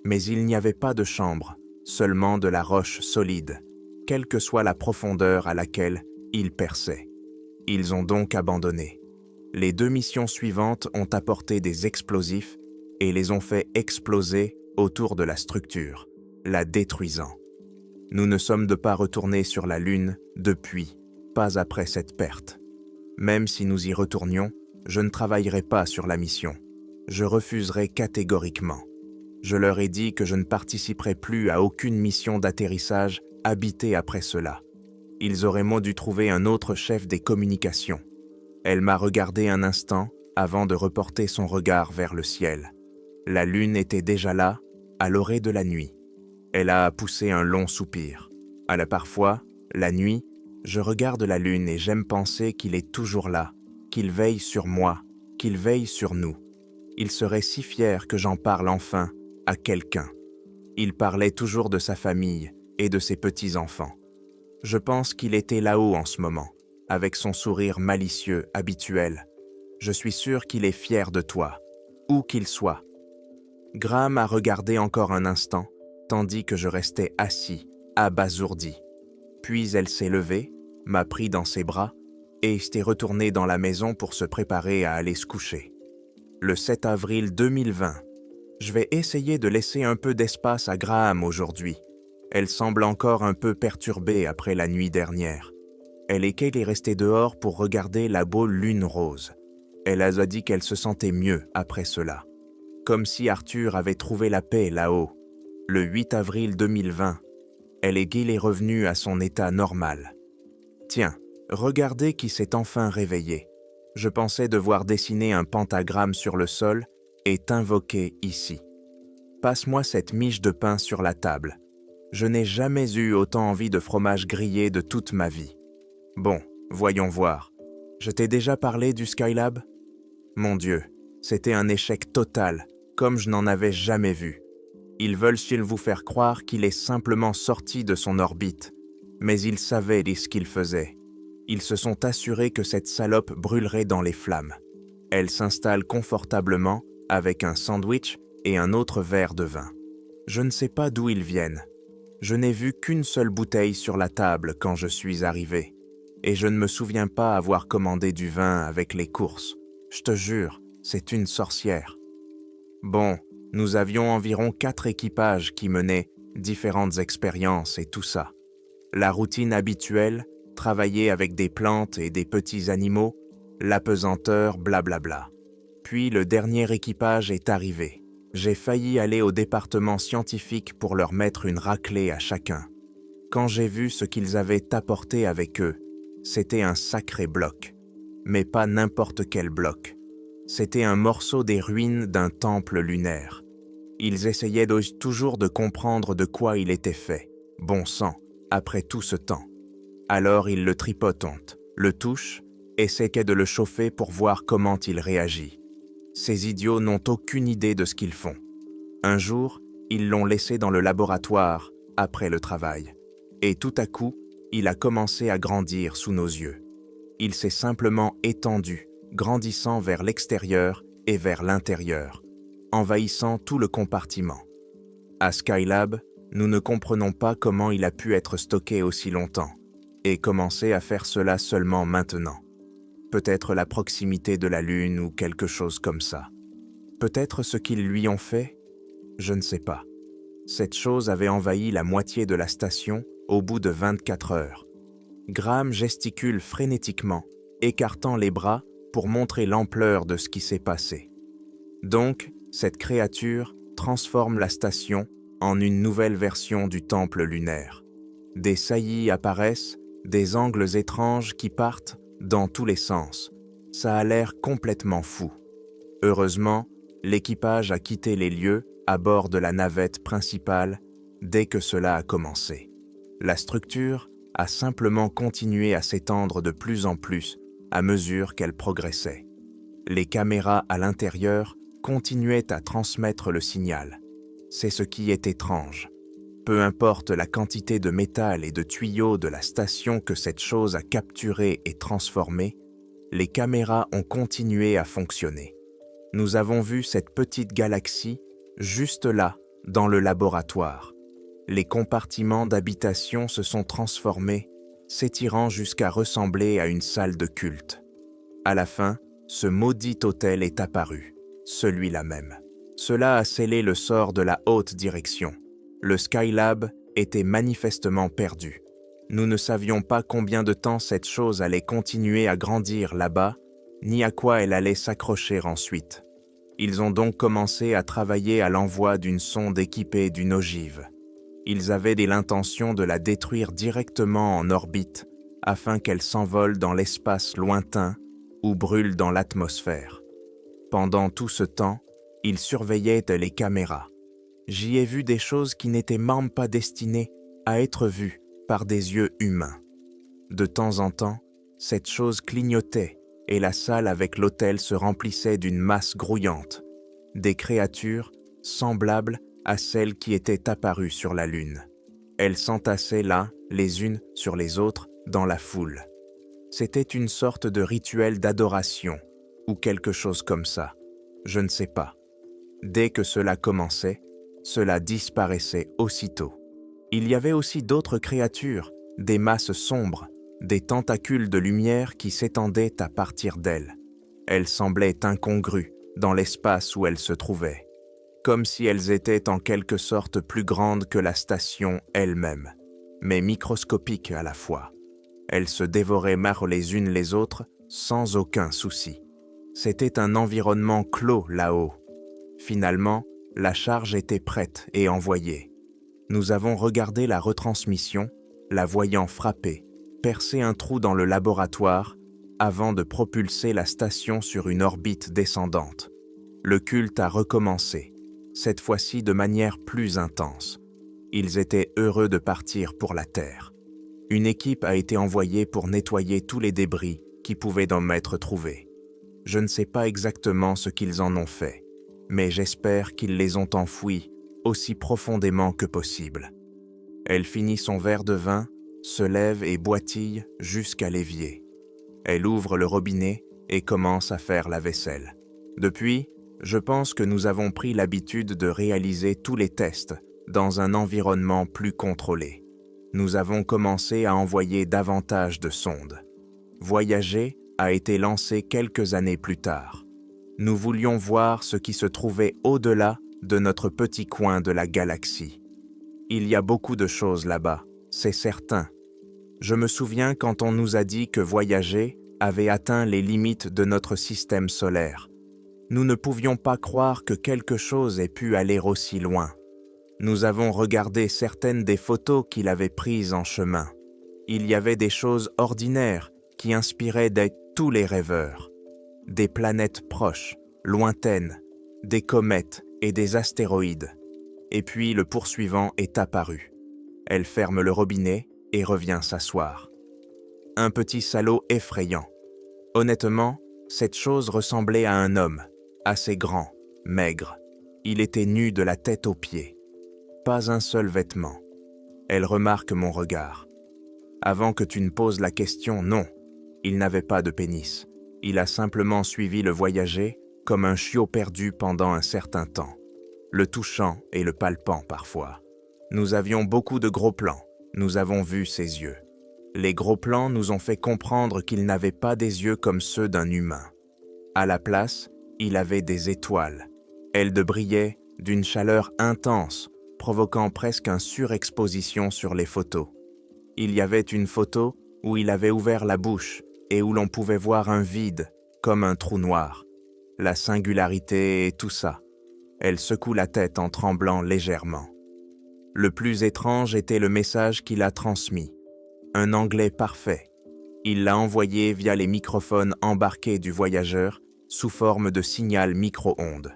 Speaker 1: Mais il n'y avait pas de chambre, seulement de la roche solide, quelle que soit la profondeur à laquelle ils perçaient. Ils ont donc abandonné. Les 2 missions suivantes ont apporté des explosifs et les ont fait exploser autour de la structure, la détruisant. Nous ne sommes pas retournés sur la Lune depuis, pas après cette perte. Même si nous y retournions, je ne travaillerai pas sur la mission. Je refuserai catégoriquement. Je leur ai dit que je ne participerai plus à aucune mission d'atterrissage habitée après cela. Ils auraient dû trouver un autre chef des communications. Elle m'a regardé un instant avant de reporter son regard vers le ciel. La lune était déjà là, à l'orée de la nuit. Elle a poussé un long soupir. Parfois, la nuit, je regarde la lune et j'aime penser qu'il est toujours là, qu'il veille sur moi, qu'il veille sur nous. Il serait si fier que j'en parle enfin à quelqu'un. Il parlait toujours de sa famille et de ses petits-enfants. Je pense qu'il était là-haut en ce moment, avec son sourire malicieux habituel. Je suis sûr qu'il est fier de toi, où qu'il soit. Graham a regardé encore un instant, tandis que je restais assis, abasourdi. Puis elle s'est levée, m'a pris dans ses bras et s'est retournée dans la maison pour se préparer à aller se coucher. Le 7 avril 2020, je vais essayer de laisser un peu d'espace à Graham aujourd'hui. Elle semble encore un peu perturbée après la nuit dernière. Elle et Kate est restée dehors pour regarder la beau lune rose. Elle a dit qu'elle se sentait mieux après cela. Comme si Arthur avait trouvé la paix là-haut. Le 8 avril 2020, elle et Gil est revenue à son état normal. Tiens, regardez qui s'est enfin réveillé. Je pensais devoir dessiner un pentagramme sur le sol et t'invoquer ici. Passe-moi cette miche de pain sur la table. Je n'ai jamais eu autant envie de fromage grillé de toute ma vie. Bon, voyons voir. Je t'ai déjà parlé du Skylab ? Mon Dieu, c'était un échec total, comme je n'en avais jamais vu. Ils veulent vous faire croire qu'il est simplement sorti de son orbite, mais ils savaient ce qu'ils faisaient. Ils se sont assurés que cette salope brûlerait dans les flammes. Elle s'installe confortablement avec un sandwich et un autre verre de vin. Je ne sais pas d'où ils viennent. Je n'ai vu qu'une seule bouteille sur la table quand je suis arrivé, et je ne me souviens pas avoir commandé du vin avec les courses. Je te jure, c'est une sorcière. Bon, nous avions environ 4 équipages qui menaient différentes expériences et tout ça. La routine habituelle, travailler avec des plantes et des petits animaux, l'apesanteur, blablabla. Puis le dernier équipage est arrivé. J'ai failli aller au département scientifique pour leur mettre une raclée à chacun. Quand j'ai vu ce qu'ils avaient apporté avec eux, c'était un sacré bloc. Mais pas n'importe quel bloc. C'était un morceau des ruines d'un temple lunaire. Ils essayaient toujours de comprendre de quoi il était fait. Bon sang, après tout ce temps. Alors ils le tripotent, le touchent, essaient de le chauffer pour voir comment il réagit. Ces idiots n'ont aucune idée de ce qu'ils font. Un jour, ils l'ont laissé dans le laboratoire, après le travail. Et tout à coup, il a commencé à grandir sous nos yeux. Il s'est simplement étendu, grandissant vers l'extérieur et vers l'intérieur, envahissant tout le compartiment. À Skylab, nous ne comprenons pas comment il a pu être stocké aussi longtemps, et commencer à faire cela seulement maintenant. Peut-être la proximité de la Lune ou quelque chose comme ça. Peut-être ce qu'ils lui ont fait, je ne sais pas. Cette chose avait envahi la moitié de la station au bout de 24 heures. Graham gesticule frénétiquement, écartant les bras pour montrer l'ampleur de ce qui s'est passé. Donc, cette créature transforme la station en une nouvelle version du temple lunaire. Des saillies apparaissent, des angles étranges qui partent dans tous les sens. Ça a l'air complètement fou. Heureusement, l'équipage a quitté les lieux à bord de la navette principale dès que cela a commencé. La structure a simplement continué à s'étendre de plus en plus à mesure qu'elle progressait. Les caméras à l'intérieur continuaient à transmettre le signal. C'est ce qui est étrange. Peu importe la quantité de métal et de tuyaux de la station que cette chose a capturé et transformé, les caméras ont continué à fonctionner. Nous avons vu cette petite galaxie juste là, dans le laboratoire. Les compartiments d'habitation se sont transformés, s'étirant jusqu'à ressembler à une salle de culte. À la fin, ce maudit hôtel est apparu, celui-là même. Cela a scellé le sort de la haute direction. Le Skylab était manifestement perdu. Nous ne savions pas combien de temps cette chose allait continuer à grandir là-bas, ni à quoi elle allait s'accrocher ensuite. Ils ont donc commencé à travailler à l'envoi d'une sonde équipée d'une ogive. Ils avaient l'intention de la détruire directement en orbite, afin qu'elle s'envole dans l'espace lointain ou brûle dans l'atmosphère. Pendant tout ce temps, ils surveillaient les caméras. J'y ai vu des choses qui n'étaient même pas destinées à être vues par des yeux humains. De temps en temps, cette chose clignotait et la salle avec l'hôtel se remplissait d'une masse grouillante, des créatures semblables à celles qui étaient apparues sur la Lune. Elles s'entassaient là, les unes sur les autres, dans la foule. C'était une sorte de rituel d'adoration, ou quelque chose comme ça. Je ne sais pas. Dès que cela commençait, cela disparaissait aussitôt. Il y avait aussi d'autres créatures, des masses sombres, des tentacules de lumière qui s'étendaient à partir d'elles. Elles semblaient incongrues dans l'espace où elles se trouvaient, comme si elles étaient en quelque sorte plus grandes que la station elle-même, mais microscopiques à la fois. Elles se dévoraient les unes les autres sans aucun souci. C'était un environnement clos là-haut. Finalement, la charge était prête et envoyée. Nous avons regardé la retransmission, la voyant frapper, percer un trou dans le laboratoire avant de propulser la station sur une orbite descendante. Le culte a recommencé, cette fois-ci de manière plus intense. Ils étaient heureux de partir pour la Terre. Une équipe a été envoyée pour nettoyer tous les débris qui pouvaient en être trouvés. Je ne sais pas exactement ce qu'ils en ont fait, mais j'espère qu'ils les ont enfouis aussi profondément que possible. Elle finit son verre de vin, se lève et boitille jusqu'à l'évier. Elle ouvre le robinet et commence à faire la vaisselle. Depuis, je pense que nous avons pris l'habitude de réaliser tous les tests dans un environnement plus contrôlé. Nous avons commencé à envoyer davantage de sondes. Voyager a été lancé quelques années plus tard. Nous voulions voir ce qui se trouvait au-delà de notre petit coin de la galaxie. Il y a beaucoup de choses là-bas, c'est certain. Je me souviens quand on nous a dit que voyager avait atteint les limites de notre système solaire. Nous ne pouvions pas croire que quelque chose ait pu aller aussi loin. Nous avons regardé certaines des photos qu'il avait prises en chemin. Il y avait des choses ordinaires qui inspiraient tous les rêveurs. Des planètes proches, lointaines, des comètes et des astéroïdes. Et puis le poursuivant est apparu. Elle ferme le robinet et revient s'asseoir. Un petit salaud effrayant. Honnêtement, cette chose ressemblait à un homme, assez grand, maigre. Il était nu de la tête aux pieds. Pas un seul vêtement. Elle remarque mon regard. Avant que tu ne poses la question, non, il n'avait pas de pénis. Il a simplement suivi le voyager comme un chiot perdu pendant un certain temps, le touchant et le palpant parfois. Nous avions beaucoup de gros plans, nous avons vu ses yeux. Les gros plans nous ont fait comprendre qu'il n'avait pas des yeux comme ceux d'un humain. À la place, il avait des étoiles. Elles brillaient d'une chaleur intense, provoquant presque une surexposition sur les photos. Il y avait une photo où il avait ouvert la bouche et où l'on pouvait voir un vide, comme un trou noir. La singularité et tout ça. Elle secoue la tête en tremblant légèrement. Le plus étrange était le message qu'il a transmis. Un anglais parfait. Il l'a envoyé via les microphones embarqués du voyageur sous forme de signal micro-ondes.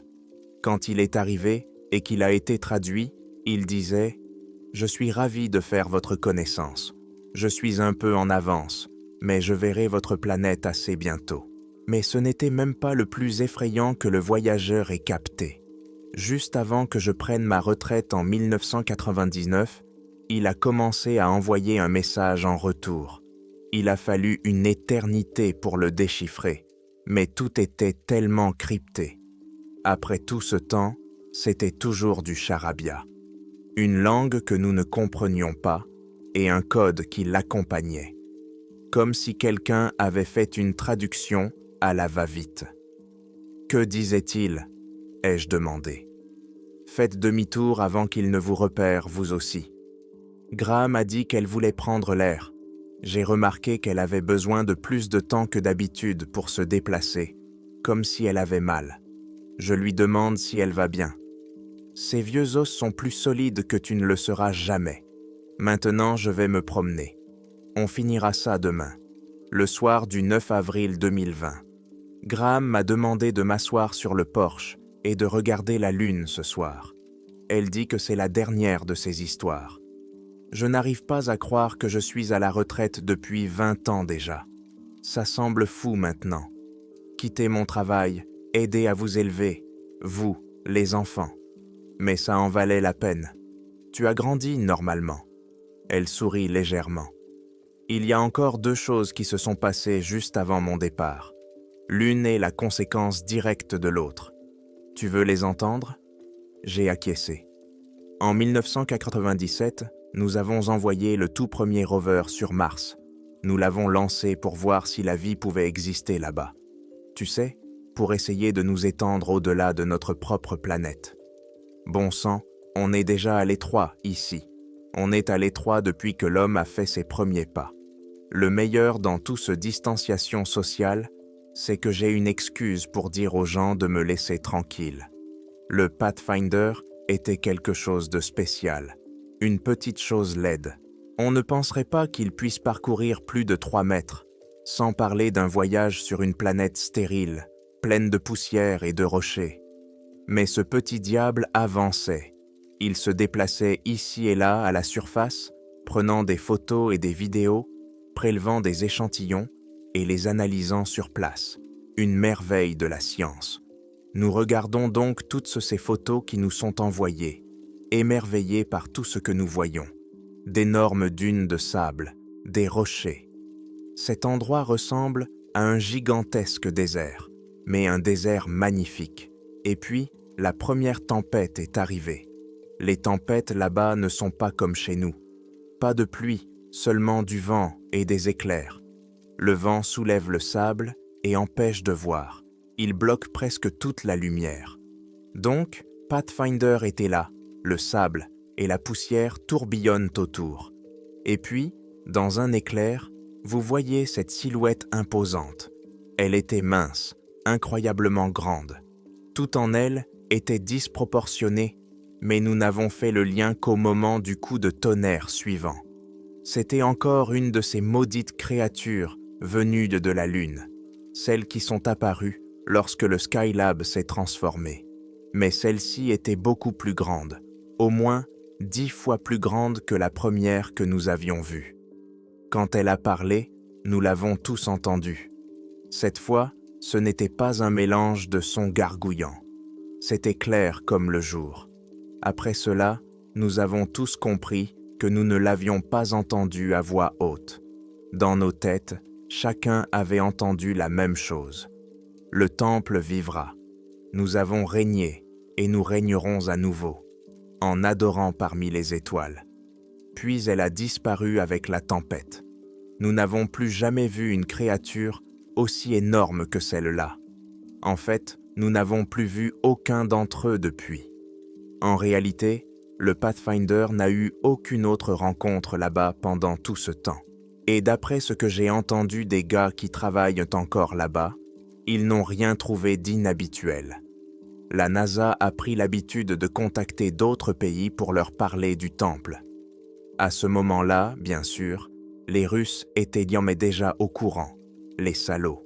Speaker 1: Quand il est arrivé et qu'il a été traduit, il disait « Je suis ravi de faire votre connaissance. Je suis un peu en avance, mais je verrai votre planète assez bientôt. » Mais ce n'était même pas le plus effrayant que le voyageur ait capté. Juste avant que je prenne ma retraite en 1999, il a commencé à envoyer un message en retour. Il a fallu une éternité pour le déchiffrer, mais tout était tellement crypté. Après tout ce temps, c'était toujours du charabia. une langue que nous ne comprenions pas et un code qui l'accompagnait, comme si quelqu'un avait fait une traduction à la va-vite. « Que disait-il » ai-je demandé. « Faites demi-tour avant qu'il ne vous repère, vous aussi. » Graham a dit qu'elle voulait prendre l'air. J'ai remarqué qu'elle avait besoin de plus de temps que d'habitude pour se déplacer, comme si elle avait mal. Je lui demande si elle va bien. Ses vieux os sont plus solides que tu ne le seras jamais. Maintenant, je vais me promener. On finira ça demain, le soir du 9 avril 2020. Graham m'a demandé de m'asseoir sur le porche et de regarder la lune ce soir. Elle dit que c'est la dernière de ces histoires. Je n'arrive pas à croire que je suis à la retraite depuis 20 ans déjà. Ça semble fou maintenant. Quitter mon travail, aider à vous élever, vous, les enfants. Mais ça en valait la peine. Tu as grandi normalement. Elle sourit légèrement. Il y a encore 2 choses qui se sont passées juste avant mon départ. L'une est la conséquence directe de l'autre. Tu veux les entendre ? J'ai acquiescé. En 1997, nous avons envoyé le tout premier rover sur Mars. Nous l'avons lancé pour voir si la vie pouvait exister là-bas. Tu sais, pour essayer de nous étendre au-delà de notre propre planète. Bon sang, on est déjà à l'étroit ici. On est à l'étroit depuis que l'homme a fait ses premiers pas. Le meilleur dans toute cette distanciation sociale, c'est que j'ai une excuse pour dire aux gens de me laisser tranquille. Le Pathfinder était quelque chose de spécial, une petite chose laide. On ne penserait pas qu'il puisse parcourir plus de 3 mètres, sans parler d'un voyage sur une planète stérile, pleine de poussière et de rochers. Mais ce petit diable avançait. Il se déplaçait ici et là à la surface, prenant des photos et des vidéos, prélevant des échantillons et les analysant sur place. Une merveille de la science. Nous regardons donc toutes ces photos qui nous sont envoyées, émerveillés par tout ce que nous voyons. D'énormes dunes de sable, des rochers. Cet endroit ressemble à un gigantesque désert, mais un désert magnifique. Et puis, la première tempête est arrivée. Les tempêtes là-bas ne sont pas comme chez nous. Pas de pluie, seulement du vent et des éclairs. Le vent soulève le sable et empêche de voir. Il bloque presque toute la lumière. Donc, Pathfinder était là, le sable et la poussière tourbillonnent autour. Et puis, dans un éclair, vous voyez cette silhouette imposante. Elle était mince, incroyablement grande. Tout en elle était disproportionné, mais nous n'avons fait le lien qu'au moment du coup de tonnerre suivant. C'était encore une de ces maudites créatures venues de la Lune, celles qui sont apparues lorsque le Skylab s'est transformé. Mais celle-ci était beaucoup plus grande, au moins 10 fois plus grande que la première que nous avions vue. Quand elle a parlé, nous l'avons tous entendue. Cette fois, ce n'était pas un mélange de sons gargouillants. C'était clair comme le jour. Après cela, nous avons tous compris que nous ne l'avions pas entendue à voix haute. Dans nos têtes, chacun avait entendu la même chose. Le temple vivra. Nous avons régné et nous régnerons à nouveau, en adorant parmi les étoiles. Puis elle a disparu avec la tempête. Nous n'avons plus jamais vu une créature aussi énorme que celle-là. En fait, nous n'avons plus vu aucun d'entre eux depuis. En réalité, le Pathfinder n'a eu aucune autre rencontre là-bas pendant tout ce temps. Et d'après ce que j'ai entendu des gars qui travaillent encore là-bas, ils n'ont rien trouvé d'inhabituel. La NASA a pris l'habitude de contacter d'autres pays pour leur parler du temple. À ce moment-là, bien sûr, les Russes étaient déjà au courant, les salauds.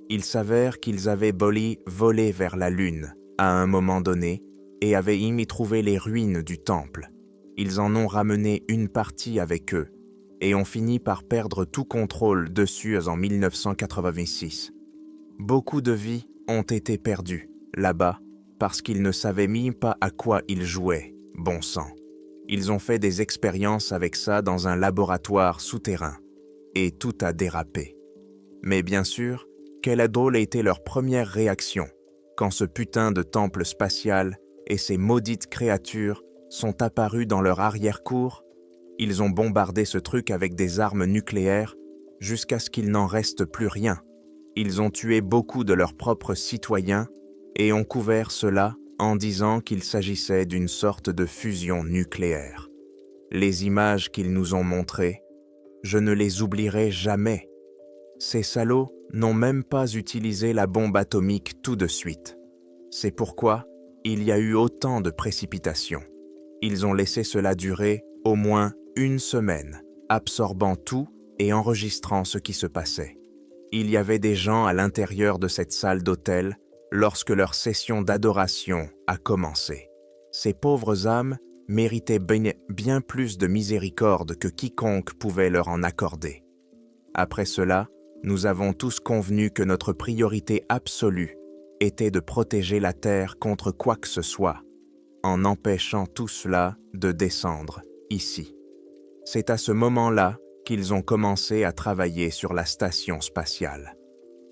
Speaker 1: Il s'avère qu'ils avaient volé vers la Lune à un moment donné et avaient y trouvé les ruines du temple. Ils en ont ramené une partie avec eux et ont fini par perdre tout contrôle dessus en 1986. Beaucoup de vies ont été perdues là-bas parce qu'ils ne savaient même pas à quoi ils jouaient, bon sang. Ils ont fait des expériences avec ça dans un laboratoire souterrain et tout a dérapé. Mais bien sûr, quelle a drôle été leur première réaction quand ce putain de temple spatial et ces maudites créatures sont apparus dans leur arrière-cour. Ils ont bombardé ce truc avec des armes nucléaires jusqu'à ce qu'il n'en reste plus rien. Ils ont tué beaucoup de leurs propres citoyens et ont couvert cela en disant qu'il s'agissait d'une sorte de fusion nucléaire. Les images qu'ils nous ont montrées, je ne les oublierai jamais. Ces salauds n'ont même pas utilisé la bombe atomique tout de suite. C'est pourquoi il y a eu autant de précipitations. Ils ont laissé cela durer au moins une semaine, absorbant tout et enregistrant ce qui se passait. Il y avait des gens à l'intérieur de cette salle d'hôtel lorsque leur session d'adoration a commencé. Ces pauvres âmes méritaient bien plus de miséricorde que quiconque pouvait leur en accorder. Après cela, nous avons tous convenu que notre priorité absolue était de protéger la Terre contre quoi que ce soit, en empêchant tout cela de descendre ici. C'est à ce moment-là qu'ils ont commencé à travailler sur la station spatiale.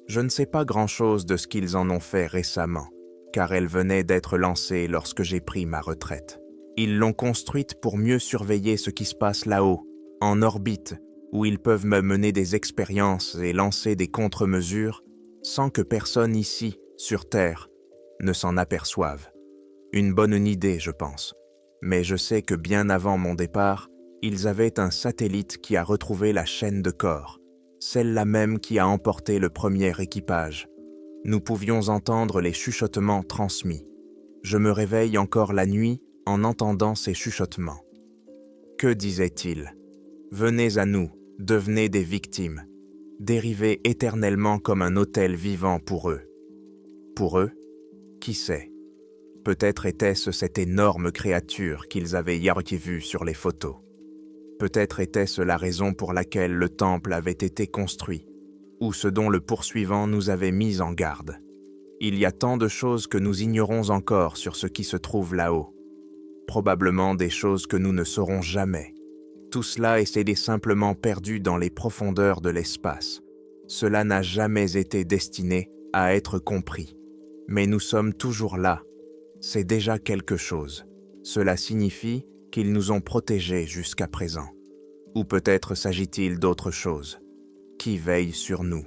Speaker 1: Je ne sais pas grand-chose de ce qu'ils en ont fait récemment, car elle venait d'être lancée lorsque j'ai pris ma retraite. Ils l'ont construite pour mieux surveiller ce qui se passe là-haut, en orbite, où ils peuvent me mener des expériences et lancer des contre-mesures sans que personne ici, sur Terre, ne s'en aperçoive. Une bonne idée, je pense. Mais je sais que bien avant mon départ, ils avaient un satellite qui a retrouvé la chaîne de corps, celle-là même qui a emporté le premier équipage. Nous pouvions entendre les chuchotements transmis. Je me réveille encore la nuit en entendant ces chuchotements. Que disait-il ? Venez à nous, devenez des victimes, dérivez éternellement comme un autel vivant pour eux. Pour eux ? Qui sait ? Peut-être était-ce cette énorme créature qu'ils avaient hier vue sur les photos. Peut-être était-ce la raison pour laquelle le temple avait été construit, ou ce dont le poursuivant nous avait mis en garde. Il y a tant de choses que nous ignorons encore sur ce qui se trouve là-haut. Probablement des choses que nous ne saurons jamais. Tout cela est simplement perdu dans les profondeurs de l'espace. Cela n'a jamais été destiné à être compris. Mais nous sommes toujours là. C'est déjà quelque chose. Cela signifie qu'ils nous ont protégés jusqu'à présent. Ou peut-être s'agit-il d'autre chose. Qui veille sur nous ?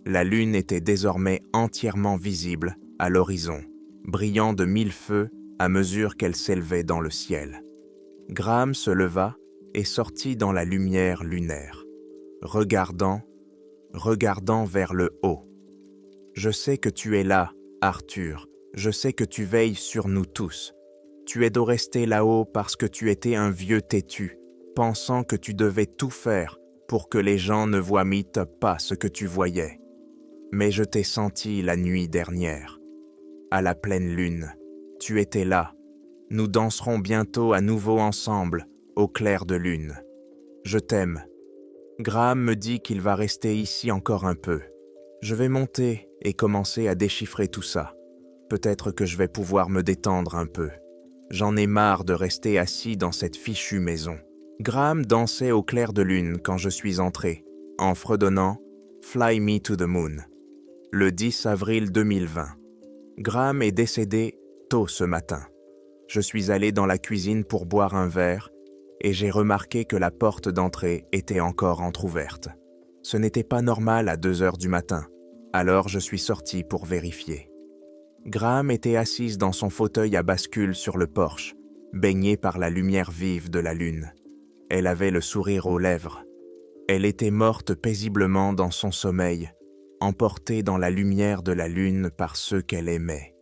Speaker 1: La lune était désormais entièrement visible à l'horizon, brillant de mille feux à mesure qu'elle s'élevait dans le ciel. Graham se leva et sortit dans la lumière lunaire, regardant vers le haut. « Je sais que tu es là, Arthur, je sais que tu veilles sur nous tous. Tu es de rester là-haut parce que tu étais un vieux têtu, pensant que tu devais tout faire pour que les gens ne voient pas ce que tu voyais. Mais je t'ai senti la nuit dernière. À la pleine lune, tu étais là. Nous danserons bientôt à nouveau ensemble, au clair de lune. Je t'aime. Graham me dit qu'il va rester ici encore un peu. Je vais monter et commencer à déchiffrer tout ça. Peut-être que je vais pouvoir me détendre un peu. J'en ai marre de rester assis dans cette fichue maison. Graham dansait au clair de lune quand je suis entré, en fredonnant « Fly me to the moon » le 10 avril 2020. Graham est décédé tôt ce matin. Je suis allé dans la cuisine pour boire un verre et j'ai remarqué que la porte d'entrée était encore entr'ouverte. Ce n'était pas normal à 2 heures du matin, alors je suis sorti pour vérifier. Graham était assise dans son fauteuil à bascule sur le porche, baignée par la lumière vive de la lune. Elle avait le sourire aux lèvres. Elle était morte paisiblement dans son sommeil, emportée dans la lumière de la lune par ceux qu'elle aimait.